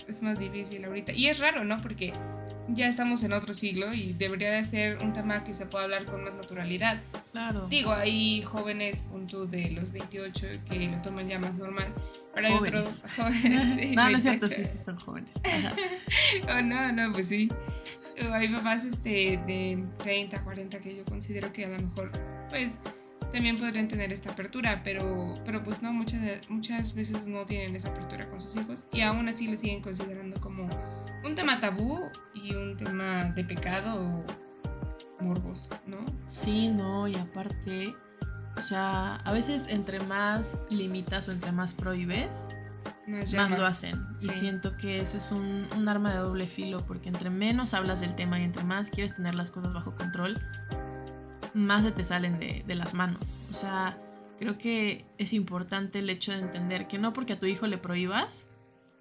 es más difícil ahorita. Y es raro, ¿no? Porque ya estamos en otro siglo y debería de ser un tema que se pueda hablar con más naturalidad. Claro. Digo, hay jóvenes, punto de los 28, que lo toman ya más normal. Pero jóvenes. Hay otros jóvenes. Sí, no, no es cierto, sí son jóvenes. Oh, no, pues sí. O hay papás de 30, 40 que yo considero que a lo mejor, pues, también podrían tener esta apertura, pero pues no, muchas veces no tienen esa apertura con sus hijos y aún así lo siguen considerando como un tema tabú y un tema de pecado o morboso, ¿no? Sí, no, y aparte, o sea, a veces entre más limitas o entre más prohíbes, más lo hacen. Sí. Y siento que eso es un arma de doble filo, porque entre menos hablas del tema y entre más quieres tener las cosas bajo control, más se te salen de las manos. O sea, creo que es importante el hecho de entender que no porque a tu hijo le prohíbas,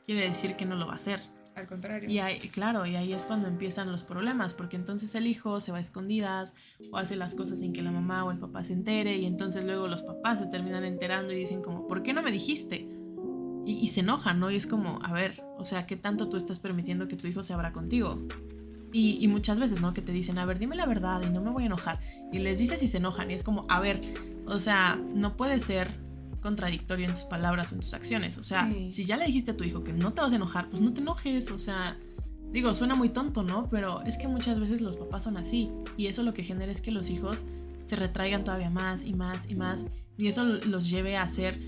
quiere decir que no lo va a hacer. Al contrario. Y ahí es cuando empiezan los problemas, porque entonces el hijo se va a escondidas o hace las cosas sin que la mamá o el papá se entere, y entonces luego los papás se terminan enterando y dicen como, ¿por qué no me dijiste? Y se enojan, ¿no? Y es como, a ver, o sea, ¿qué tanto tú estás permitiendo que tu hijo se abra contigo? Y muchas veces, ¿no? Que te dicen, a ver, dime la verdad y no me voy a enojar. Y les dices y se enojan, y es como, a ver, o sea, no puede ser contradictorio en tus palabras o en tus acciones. O sea, sí. Si ya le dijiste a tu hijo que no te vas a enojar, pues no te enojes. O sea, digo, suena muy tonto, ¿no? Pero es que muchas veces los papás son así, y eso lo que genera es que los hijos se retraigan todavía más y más y más, y eso los lleve a hacer,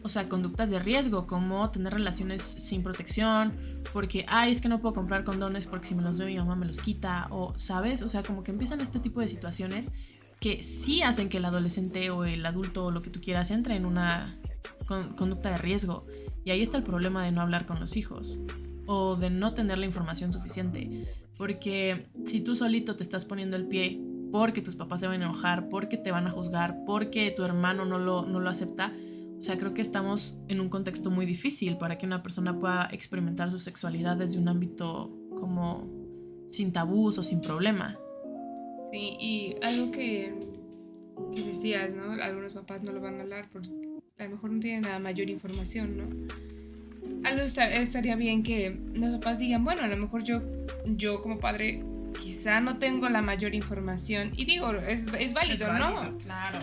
o sea, conductas de riesgo, como tener relaciones sin protección, porque, ay, es que no puedo comprar condones porque si me los doy mi mamá me los quita, o, ¿sabes? O sea, como que empiezan este tipo de situaciones que sí hacen que el adolescente o el adulto o lo que tú quieras entre en una conducta de riesgo. Y ahí está el problema de no hablar con los hijos o de no tener la información suficiente. Porque si tú solito te estás poniendo el pie porque tus papás se van a enojar, porque te van a juzgar, porque tu hermano no lo acepta, o sea, creo que estamos en un contexto muy difícil para que una persona pueda experimentar su sexualidad desde un ámbito como sin tabús o sin problema. Sí, y algo que decías, ¿no? Algunos papás no lo van a hablar porque a lo mejor no tienen la mayor información, ¿no? Algo estaría bien que los papás digan, bueno, a lo mejor yo como padre quizá no tengo la mayor información. Y digo, es válido, ¿no? Claro.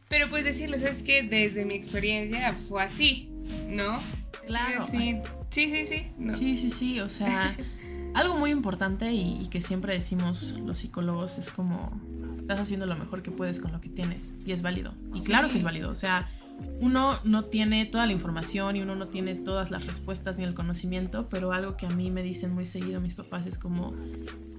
Pero pues decirles, es que desde mi experiencia fue así, ¿no? Claro. Sí. No. Sí, o sea... Algo muy importante y que siempre decimos los psicólogos es como, estás haciendo lo mejor que puedes con lo que tienes, y es válido. Y claro que es válido, o sea, uno no tiene toda la información y uno no tiene todas las respuestas ni el conocimiento, pero algo que a mí me dicen muy seguido mis papás es como,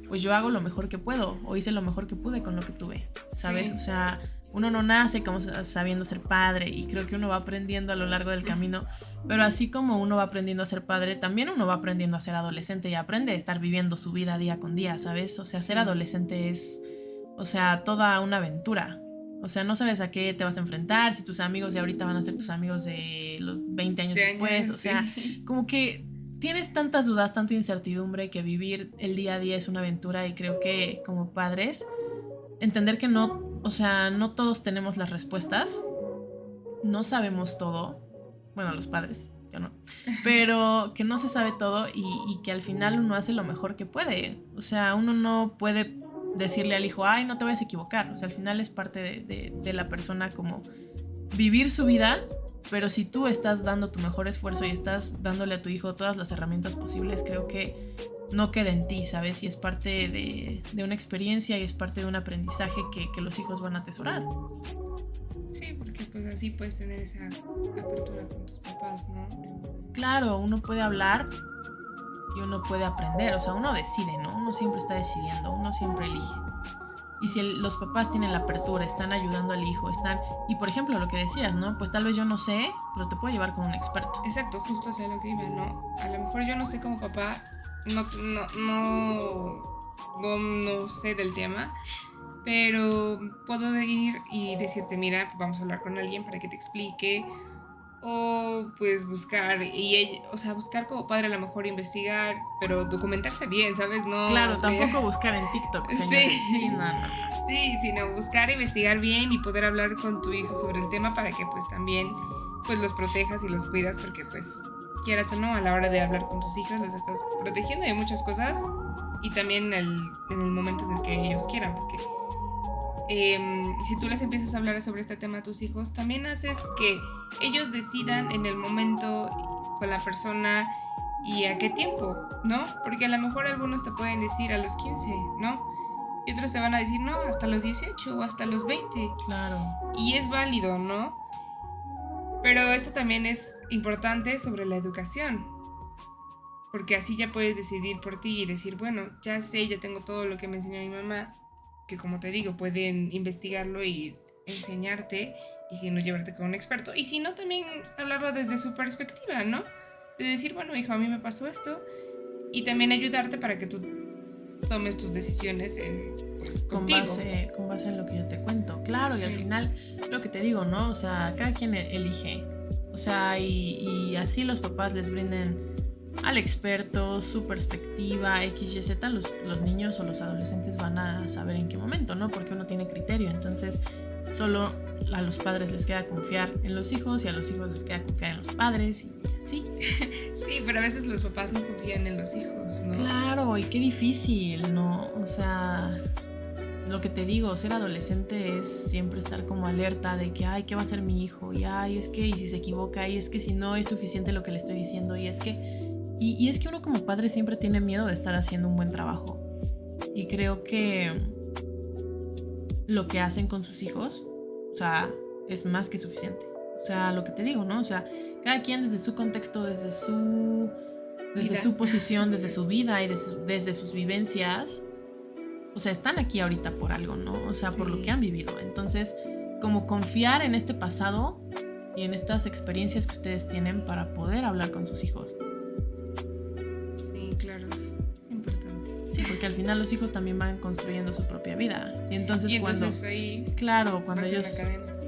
pues yo hago lo mejor que puedo, o hice lo mejor que pude con lo que tuve, ¿sabes? Sí. O sea, uno no nace como sabiendo ser padre, y creo que uno va aprendiendo a lo largo del camino, pero así como uno va aprendiendo a ser padre, también uno va aprendiendo a ser adolescente y aprende a estar viviendo su vida día con día, ¿sabes? O sea, ser adolescente es, o sea, toda una aventura. O sea, no sabes a qué te vas a enfrentar, si tus amigos de ahorita van a ser tus amigos de los 20 años después. O sea, como que tienes tantas dudas, tanta incertidumbre, que vivir el día a día es una aventura. Y creo que como padres, entender que no, o sea, no todos tenemos las respuestas, no sabemos todo. Bueno, los padres, yo no. Pero que no se sabe todo y que al final uno hace lo mejor que puede. O sea, uno no puede decirle al hijo, ay, no te vayas a equivocar. O sea, al final es parte de la persona como vivir su vida, pero si tú estás dando tu mejor esfuerzo y estás dándole a tu hijo todas las herramientas posibles, creo que no queda en ti, ¿sabes? Y es parte de una experiencia y es parte de un aprendizaje que los hijos van a atesorar. Sí, porque pues así puedes tener esa apertura con tus papás, ¿no? Claro, uno puede hablar y uno puede aprender, o sea, uno decide, ¿no? Uno siempre está decidiendo, uno siempre elige. Y si los papás tienen la apertura, están ayudando al hijo, y por ejemplo, lo que decías, ¿no? Pues tal vez yo no sé, pero te puedo llevar con un experto. Exacto, justo hacia lo que iba, ¿no? A lo mejor yo no sé como papá, no sé del tema, pero puedo ir y decirte, mira, vamos a hablar con alguien para que te explique. O pues buscar, buscar como padre, a lo mejor investigar, pero documentarse bien, ¿sabes? No, claro, tampoco buscar en TikTok, señores. Sí, no. Sí, sino buscar, investigar bien y poder hablar con tu hijo sobre el tema para que pues también pues los protejas y los cuidas, porque pues quieras o no, a la hora de hablar con tus hijos los estás protegiendo de muchas cosas y también en el momento en el que ellos quieran, porque si tú les empiezas a hablar sobre este tema a tus hijos, también haces que ellos decidan en el momento con la persona y a qué tiempo, ¿no? Porque a lo mejor algunos te pueden decir a los 15, ¿no? Y otros te van a decir, no, hasta los 18 o hasta los 20. Claro. Y es válido, ¿no? Pero eso también es importante sobre la educación. Porque así ya puedes decidir por ti y decir, bueno, ya sé, ya tengo todo lo que me enseñó mi mamá, que como te digo, pueden investigarlo y enseñarte, y si no, llevarte con un experto, y si no, también hablarlo desde su perspectiva, ¿no? De decir, bueno, hijo, a mí me pasó esto, y también ayudarte para que tú tomes tus decisiones contigo. Con base en lo que yo te cuento, claro, sí. Y al final, lo que te digo, ¿no? O sea, cada quien elige, o sea, y así los papás les brinden al experto su perspectiva, X, Y, Z, los niños o los adolescentes van a saber en qué momento, ¿no? Porque uno tiene criterio, entonces solo a los padres les queda confiar en los hijos y a los hijos les queda confiar en los padres y así. Sí, pero a veces los papás no confían en los hijos, ¿no? Claro, y qué difícil, ¿no? O sea, lo que te digo, ser adolescente es siempre estar como alerta de que, ay, ¿qué va a hacer mi hijo? Y ay, es que, y si se equivoca, y es que si no es suficiente lo que le estoy diciendo, y es que... Y es que uno como padre siempre tiene miedo de estar haciendo un buen trabajo. Y creo que lo que hacen con sus hijos, o sea, es más que suficiente. O sea, lo que te digo, ¿no? O sea, cada quien desde su contexto, desde su posición, desde su vida y desde sus vivencias, o sea, están aquí ahorita por algo, ¿no? O sea, por lo que han vivido. Entonces, como confiar en este pasado y en estas experiencias que ustedes tienen para poder hablar con sus hijos. Claro, es importante. Sí, porque al final los hijos también van construyendo su propia vida. Y entonces ahí claro, cuando ellos...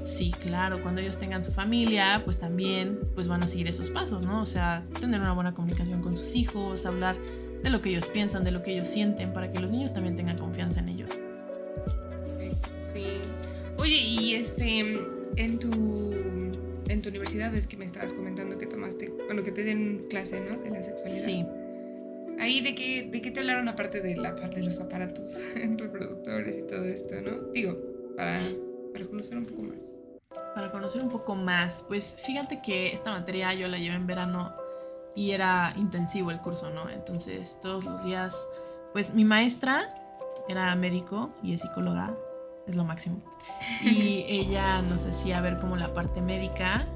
Sí, claro, cuando ellos tengan su familia, pues también pues van a seguir esos pasos, ¿no? O sea, tener una buena comunicación con sus hijos, hablar de lo que ellos piensan, de lo que ellos sienten, para que los niños también tengan confianza en ellos. Sí. Oye, y en tu universidad es que me estabas comentando que tomaste, bueno, que te den clase, ¿no? De la sexualidad. Sí. Ahí de qué te hablaron aparte de la parte de los aparatos reproductores y todo esto, ¿no? Digo, para conocer un poco más. Para conocer un poco más, pues fíjate que esta materia yo la llevé en verano y era intensivo el curso, ¿no? Entonces todos los días, pues mi maestra era médico y es psicóloga, es lo máximo. Y ella nos hacía ver como la parte médica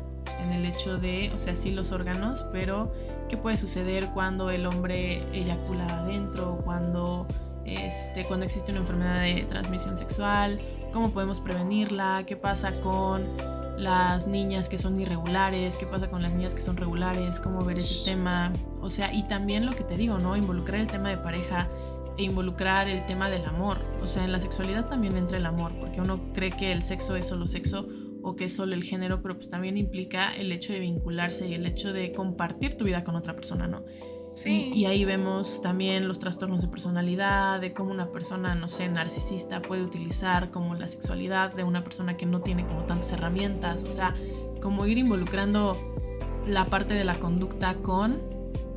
en el hecho de, o sea, sí los órganos, pero qué puede suceder cuando el hombre eyacula adentro, cuando existe una enfermedad de transmisión sexual, cómo podemos prevenirla, qué pasa con las niñas que son irregulares, qué pasa con las niñas que son regulares, cómo ver ese tema, o sea, y también lo que te digo, ¿no? Involucrar el tema de pareja e involucrar el tema del amor. O sea, en la sexualidad también entra el amor, porque uno cree que el sexo es solo sexo o que es solo el género, pero pues también implica el hecho de vincularse y el hecho de compartir tu vida con otra persona, ¿no? Sí. Y ahí vemos también los trastornos de personalidad, de cómo una persona, no sé, narcisista puede utilizar como la sexualidad de una persona que no tiene como tantas herramientas, o sea, como ir involucrando la parte de la conducta con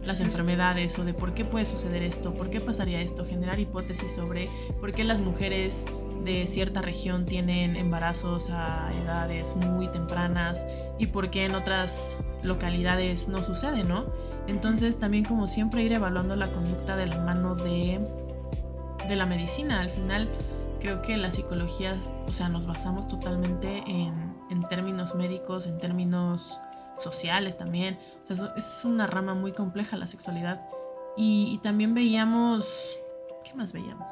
las enfermedades o de por qué puede suceder esto, por qué pasaría esto, generar hipótesis sobre por qué las mujeres de cierta región tienen embarazos a edades muy tempranas y por qué en otras localidades no sucede, ¿no? Entonces también como siempre ir evaluando la conducta de la mano de la medicina. Al final creo que la psicología, o sea, nos basamos totalmente en términos médicos, en términos sociales también. O sea, es una rama muy compleja la sexualidad. Y también veíamos... ¿Qué más veíamos?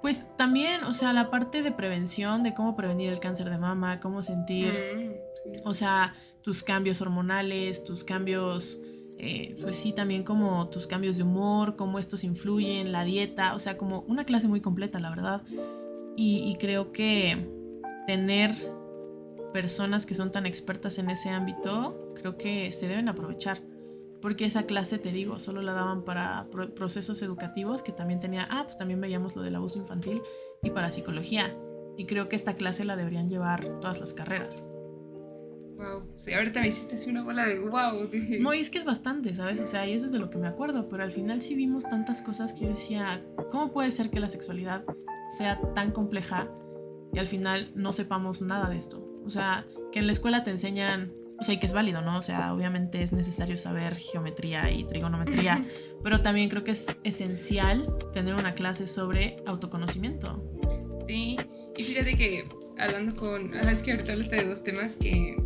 Pues también, o sea, la parte de prevención, de cómo prevenir el cáncer de mama, cómo sentir, Sí. o sea, tus cambios hormonales, tus cambios, pues sí, también como tus cambios de humor, cómo estos influyen, la dieta, o sea, como una clase muy completa, la verdad. Y creo que tener personas que son tan expertas en ese ámbito, creo que se deben aprovechar. Porque esa clase, te digo, solo la daban para procesos educativos, que también tenía, pues también veíamos lo del abuso infantil, y para psicología. Y creo que esta clase la deberían llevar todas las carreras. Wow. Sí, ahorita me hiciste así una bola de wow. No, y es que es bastante, ¿sabes? O sea, y eso es de lo que me acuerdo, pero al final sí vimos tantas cosas que yo decía, ¿cómo puede ser que la sexualidad sea tan compleja y al final no sepamos nada de esto? O sea, que en la escuela te enseñan, o sea, y que es válido, ¿no? O sea, obviamente es necesario saber geometría y trigonometría, pero también creo que es esencial tener una clase sobre autoconocimiento. Sí, y fíjate que hablando con... es que ahorita hablaste de dos temas que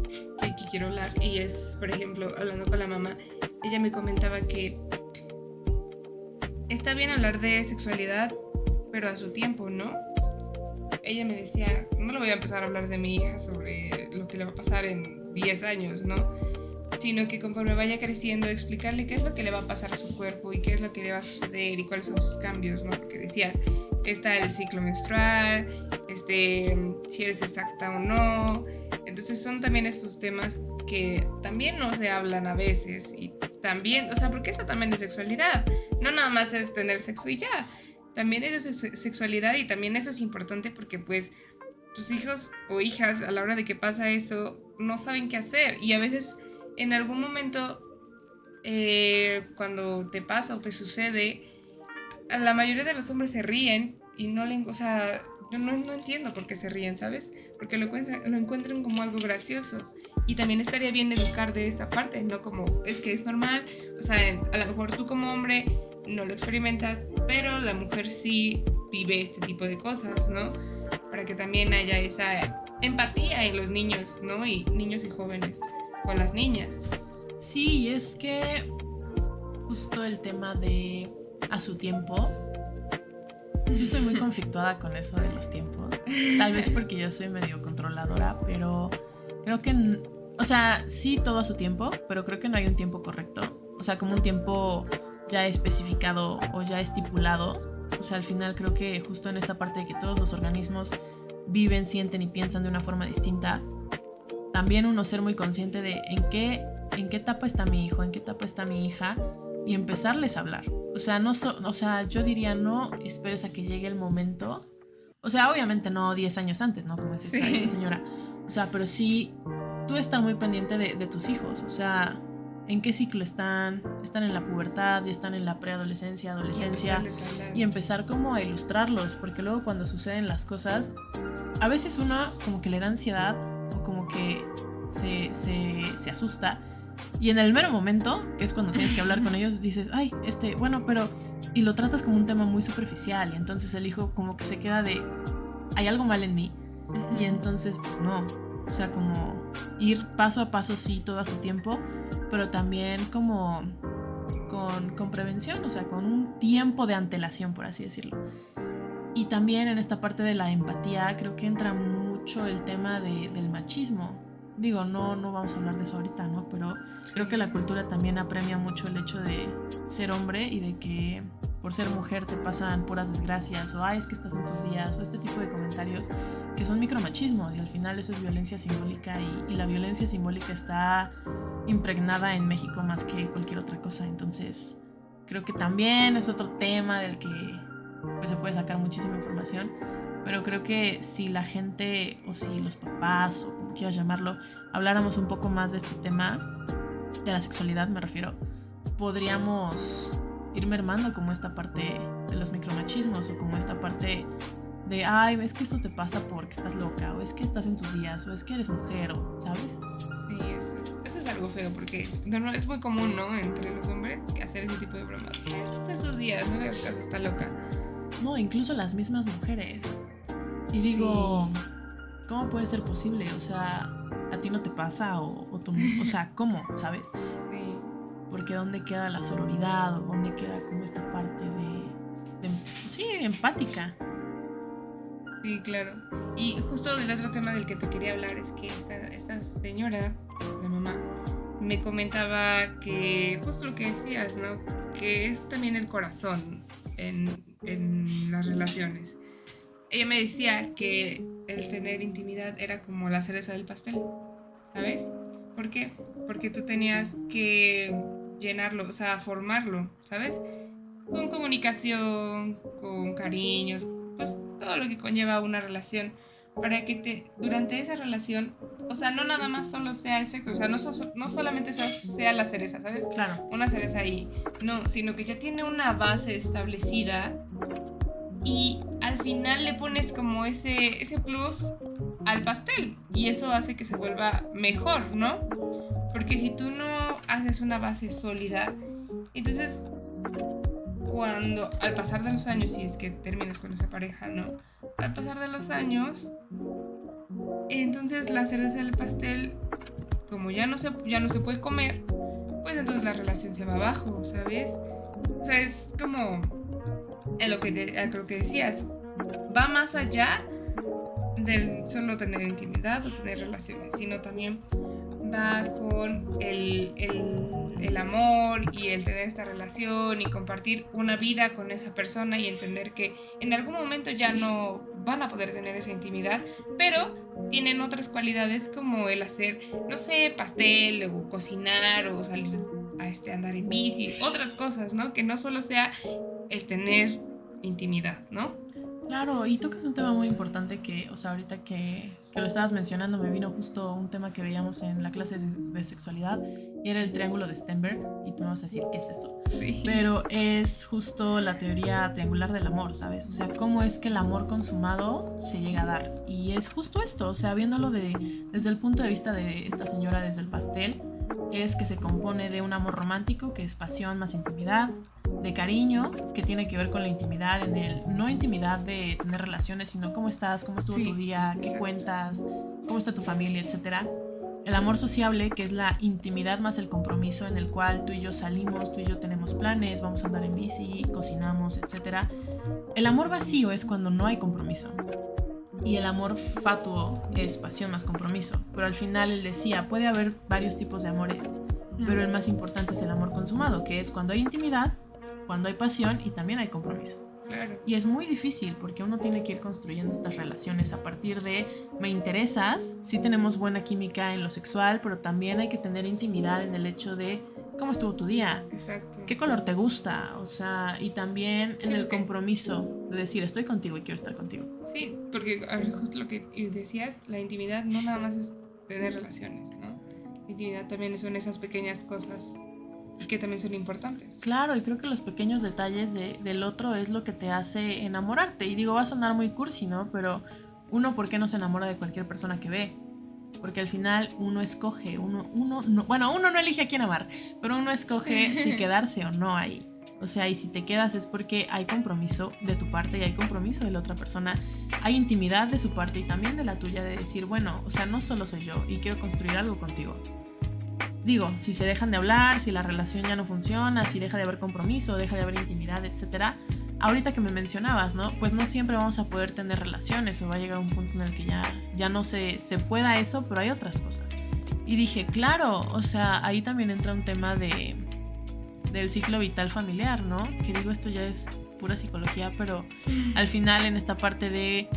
quiero hablar, y es, por ejemplo, hablando con la mamá, ella me comentaba que está bien hablar de sexualidad, pero a su tiempo, ¿no? Ella me decía, no le voy a empezar a hablar de mi hija sobre lo que le va a pasar en 10 años, ¿no? Sino que conforme vaya creciendo, explicarle qué es lo que le va a pasar a su cuerpo y qué es lo que le va a suceder y cuáles son sus cambios, ¿no? Porque decías, está el ciclo menstrual, si eres exacta o no. Entonces son también estos temas que también no se hablan a veces, y también, o sea, porque eso también es sexualidad, no nada más es tener sexo y ya, también eso es sexualidad, y también eso es importante porque pues tus hijos o hijas a la hora de que pasa eso no saben qué hacer, y a veces en algún momento cuando te pasa o te sucede, la mayoría de los hombres se ríen y no le, o sea, yo no entiendo por qué se ríen, ¿sabes? Porque lo encuentran como algo gracioso. Y también estaría bien educar de esa parte, no como es que es normal, o sea, a lo mejor tú como hombre no lo experimentas, pero la mujer sí vive este tipo de cosas, ¿no? Para que también haya esa empatía en los niños, ¿no? Y niños y jóvenes con las niñas. Sí, y es que justo el tema de a su tiempo, yo estoy muy conflictuada con eso de los tiempos. Tal vez porque yo soy medio controladora, pero creo que, o sea, sí todo a su tiempo, pero creo que no hay un tiempo correcto. O sea, como un tiempo ya especificado o ya estipulado. O sea, al final creo que justo en esta parte de que todos los organismos viven, sienten y piensan de una forma distinta, también uno ser muy consciente de en qué etapa está mi hijo, en qué etapa está mi hija, y empezarles a hablar. O sea, o sea, yo diría, no esperes a que llegue el momento. O sea, obviamente no 10 años antes, ¿no? Como es esta señora. O sea, pero sí tú estar muy pendiente de tus hijos. O sea, en qué ciclo están en la pubertad, ya están en la preadolescencia, adolescencia, y empezar como a ilustrarlos, porque luego cuando suceden las cosas, a veces uno como que le da ansiedad o como que se asusta, y en el mero momento, que es cuando tienes que hablar con ellos, dices, ay, bueno, pero... Y lo tratas como un tema muy superficial, y entonces el hijo como que se queda de, hay algo mal en mí, y entonces pues no, o sea, como ir paso a paso, sí, todo a su tiempo, pero también como con prevención, o sea, con un tiempo de antelación, por así decirlo. Y también en esta parte de la empatía creo que entra mucho el tema del machismo. Digo, no vamos a hablar de eso ahorita, ¿no? Pero creo que la cultura también apremia mucho el hecho de ser hombre y de que por ser mujer te pasan puras desgracias, o es que estás en tus días, o este tipo de comentarios que son micromachismo, y al final eso es violencia simbólica, y la violencia simbólica está impregnada en México más que cualquier otra cosa. Entonces creo que también es otro tema del que pues, se puede sacar muchísima información, pero creo que si la gente, o si los papás, o como quieras llamarlo, habláramos un poco más de este tema, de la sexualidad me refiero, podríamos ir mermando como esta parte de los micromachismos, o como esta parte de, es que eso te pasa porque estás loca, o es que estás en tus días, o es que eres mujer, o, ¿sabes? Sí, eso es algo feo, porque no, es muy común, ¿no? Entre los hombres hacer ese tipo de bromas. De sus días, no le hagas caso, está loca. No, incluso las mismas mujeres. Y digo, sí, ¿cómo puede ser posible? O sea, ¿a ti no te pasa? O sea, ¿cómo? ¿Sabes? Sí. Porque ¿dónde queda la sororidad? ¿O dónde queda como esta parte de sí, empática? Sí, claro. Y justo del otro tema del que te quería hablar es que esta señora, la mamá, me comentaba que justo lo que decías, ¿no? Que es también el corazón en las relaciones. Ella me decía que el tener intimidad era como la cereza del pastel, ¿sabes? ¿Por qué? Porque tú tenías que llenarlo, o sea, formarlo, ¿sabes? Con comunicación, con cariños, pues todo lo que conlleva una relación, para que durante esa relación, o sea, no nada más solo sea el sexo, o sea, no solamente sea la cereza, ¿sabes? Claro. Una cereza ahí, no, sino que ya tiene una base establecida y al final le pones como ese plus al pastel y eso hace que se vuelva mejor, ¿no? Porque si tú no haces una base sólida, entonces cuando al pasar de los años, si es que terminas con esa pareja, ¿no? Al pasar de los años, entonces la cereza del pastel, como ya no se puede comer, pues entonces la relación se va abajo, ¿sabes? O sea, es como lo que decías, va más allá del solo tener intimidad o tener relaciones, sino también va con el amor y el tener esta relación y compartir una vida con esa persona y entender que en algún momento ya no van a poder tener esa intimidad, pero tienen otras cualidades como el hacer, no sé, pastel o cocinar o salir a andar en bici, otras cosas, ¿no? Que no solo sea el tener intimidad, ¿no? Claro, y tocas un tema muy importante que, o sea, ahorita que lo estabas mencionando, me vino justo un tema que veíamos en la clase de sexualidad, y era el triángulo de Stenberg, y tú me vas a decir qué es eso. Sí. Pero es justo la teoría triangular del amor, ¿sabes? O sea, cómo es que el amor consumado se llega a dar. Y es justo esto, o sea, viéndolo desde el punto de vista de esta señora desde el pastel, es que se compone de un amor romántico, que es pasión más intimidad, de cariño, que tiene que ver con la intimidad, no intimidad de tener relaciones, sino cómo estás, cómo estuvo tu día, qué exacto. Cuentas, cómo está tu familia, etc. El amor sociable, que es la intimidad más el compromiso, en el cual tú y yo salimos, tú y yo tenemos planes, vamos a andar en bici, cocinamos, etc. El amor vacío es cuando no hay compromiso. Y el amor fatuo es pasión más compromiso. Pero al final él decía, puede haber varios tipos de amores, pero el más importante es el amor consumado, que es cuando hay intimidad, cuando hay pasión y también hay compromiso. Claro. Y es muy difícil porque uno tiene que ir construyendo estas relaciones a partir de me interesas, sí tenemos buena química en lo sexual, pero también hay que tener intimidad en el hecho de cómo estuvo tu día, exacto, qué color te gusta, o sea, y también en el compromiso de decir estoy contigo y quiero estar contigo. Sí, porque justo lo que decías, la intimidad no nada más es tener relaciones, ¿no? La intimidad también son esas pequeñas cosas y que también son importantes. Claro, y creo que los pequeños detalles del otro es lo que te hace enamorarte. Y digo, va a sonar muy cursi, ¿no? Pero uno, ¿por qué no se enamora de cualquier persona que ve? Porque al final uno escoge, uno no elige a quién amar, pero uno escoge si quedarse o no ahí. O sea, y si te quedas es porque hay compromiso de tu parte y hay compromiso de la otra persona. Hay intimidad de su parte y también de la tuya de decir, bueno, o sea, no solo soy yo y quiero construir algo contigo. Digo, si se dejan de hablar, si la relación ya no funciona, si deja de haber compromiso, deja de haber intimidad, etc. Ahorita que me mencionabas, ¿no? Pues no siempre vamos a poder tener relaciones o va a llegar un punto en el que ya no se pueda eso, pero hay otras cosas. Y dije, claro, o sea, ahí también entra un tema de del ciclo vital familiar, ¿no? Que digo, esto ya es pura psicología, pero al final en esta parte de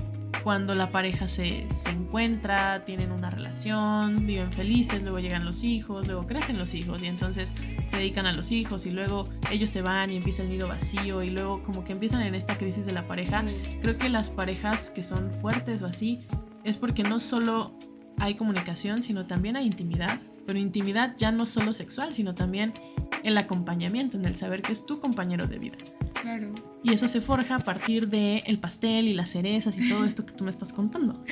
cuando la pareja se encuentra, tienen una relación, viven felices, luego llegan los hijos, luego crecen los hijos y entonces se dedican a los hijos y luego ellos se van y empieza el nido vacío y luego como que empiezan en esta crisis de la pareja. Creo que las parejas que son fuertes o así es porque no solo hay comunicación, sino también hay intimidad, pero intimidad ya no solo sexual, sino también el acompañamiento, en el saber que es tu compañero de vida. Claro. Y eso se forja a partir de el pastel y las cerezas y todo esto que tú me estás contando.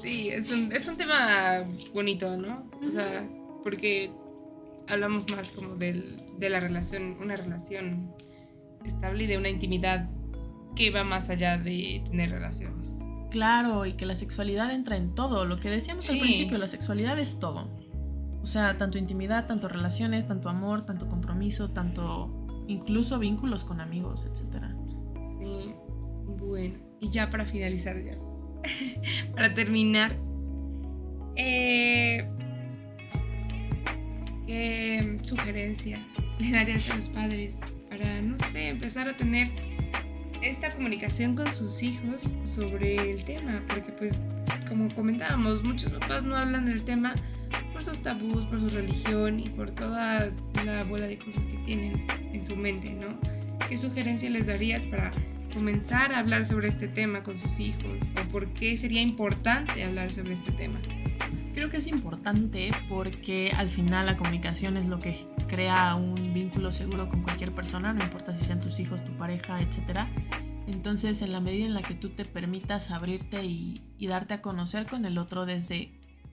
Sí, es un tema bonito, ¿no? O sea, porque hablamos más como de la relación, una relación estable y de una intimidad que va más allá de tener relaciones. Claro, y que la sexualidad entra en todo. Lo que decíamos al principio, la sexualidad es todo. O sea, tanto intimidad, tanto relaciones, tanto amor, tanto compromiso, tanto incluso vínculos con amigos, etcétera. Sí, bueno, y ya para finalizar, para terminar, ¿qué sugerencia le darías a los padres para, no sé, empezar a tener esta comunicación con sus hijos sobre el tema? Porque pues, como comentábamos, muchos papás no hablan del tema por sus tabús, por su religión y por toda la bola de cosas que tienen en su mente, ¿no? ¿Qué sugerencia les darías para comenzar a hablar sobre este tema con sus hijos? ¿O por qué sería importante hablar sobre este tema? Creo que es importante porque al final la comunicación es lo que crea un vínculo seguro con cualquier persona, no importa si sean tus hijos, tu pareja, etc. Entonces, en la medida en la que tú te permitas abrirte y darte a conocer con el otro desde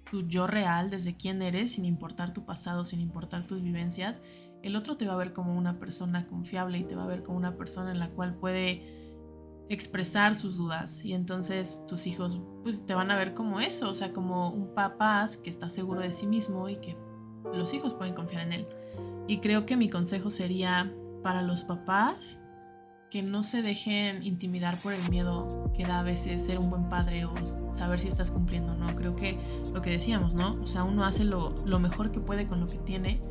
tu yo real, desde quién eres, sin importar tu pasado, sin importar tus vivencias, el otro te va a ver como una persona confiable y te va a ver como una persona en la cual puede expresar sus dudas, y entonces tus hijos pues te van a ver como eso, o sea, como un papá que está seguro de sí mismo y que los hijos pueden confiar en él. Y creo que mi consejo sería para los papás que no se dejen intimidar por el miedo que da a veces ser un buen padre o saber si estás cumpliendo o no. Creo que lo que decíamos, ¿no? O sea, uno hace lo mejor que puede con lo que tiene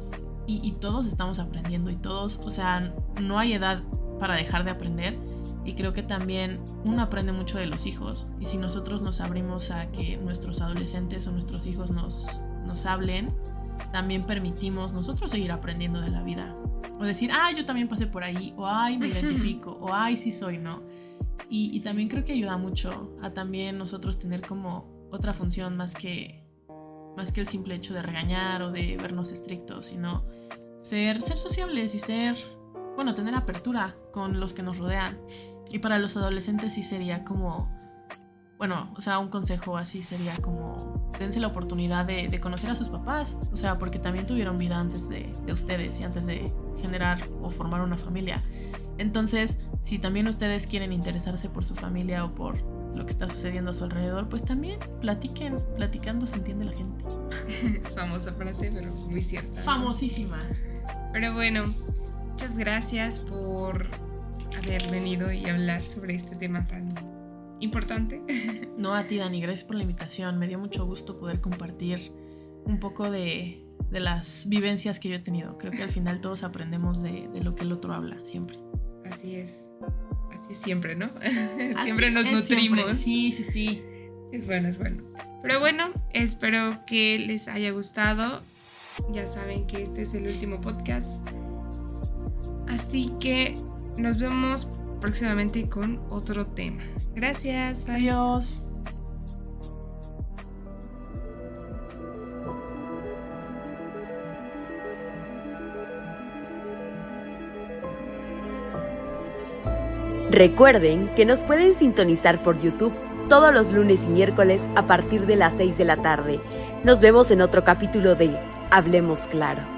y todos estamos aprendiendo y todos, o sea, no hay edad para dejar de aprender. Y creo que también uno aprende mucho de los hijos, y si nosotros nos abrimos a que nuestros adolescentes o nuestros hijos nos hablen, también permitimos nosotros seguir aprendiendo de la vida. O decir, yo también pasé por ahí, o me identifico, o sí soy, ¿no? Y también creo que ayuda mucho a también nosotros tener como otra función más que el simple hecho de regañar o de vernos estrictos, sino ser sociables y tener apertura con los que nos rodean. Y para los adolescentes sí sería como, un consejo así sería como, dense la oportunidad de conocer a sus papás, o sea, porque también tuvieron vida antes de ustedes y antes de generar o formar una familia. Entonces, si también ustedes quieren interesarse por su familia o por lo que está sucediendo a su alrededor, pues también platiquen, platicando se entiende la gente. Famosa frase, pero muy cierta. Famosísima. Pero bueno, muchas gracias por haber venido y hablar sobre este tema tan importante. No, a ti, Dani, gracias por la invitación. Me dio mucho gusto poder compartir un poco de las vivencias que yo he tenido. Creo que al final todos aprendemos de lo que el otro habla, siempre. Así es siempre, ¿no? Siempre nos nutrimos. Siempre. Sí. Es bueno. Pero bueno, espero que les haya gustado. Ya saben que este es el último podcast. Así que nos vemos próximamente con otro tema. Gracias. Bye. Adiós. Recuerden que nos pueden sintonizar por YouTube todos los lunes y miércoles a partir de las 6 de la tarde. Nos vemos en otro capítulo de Hablemos Claro.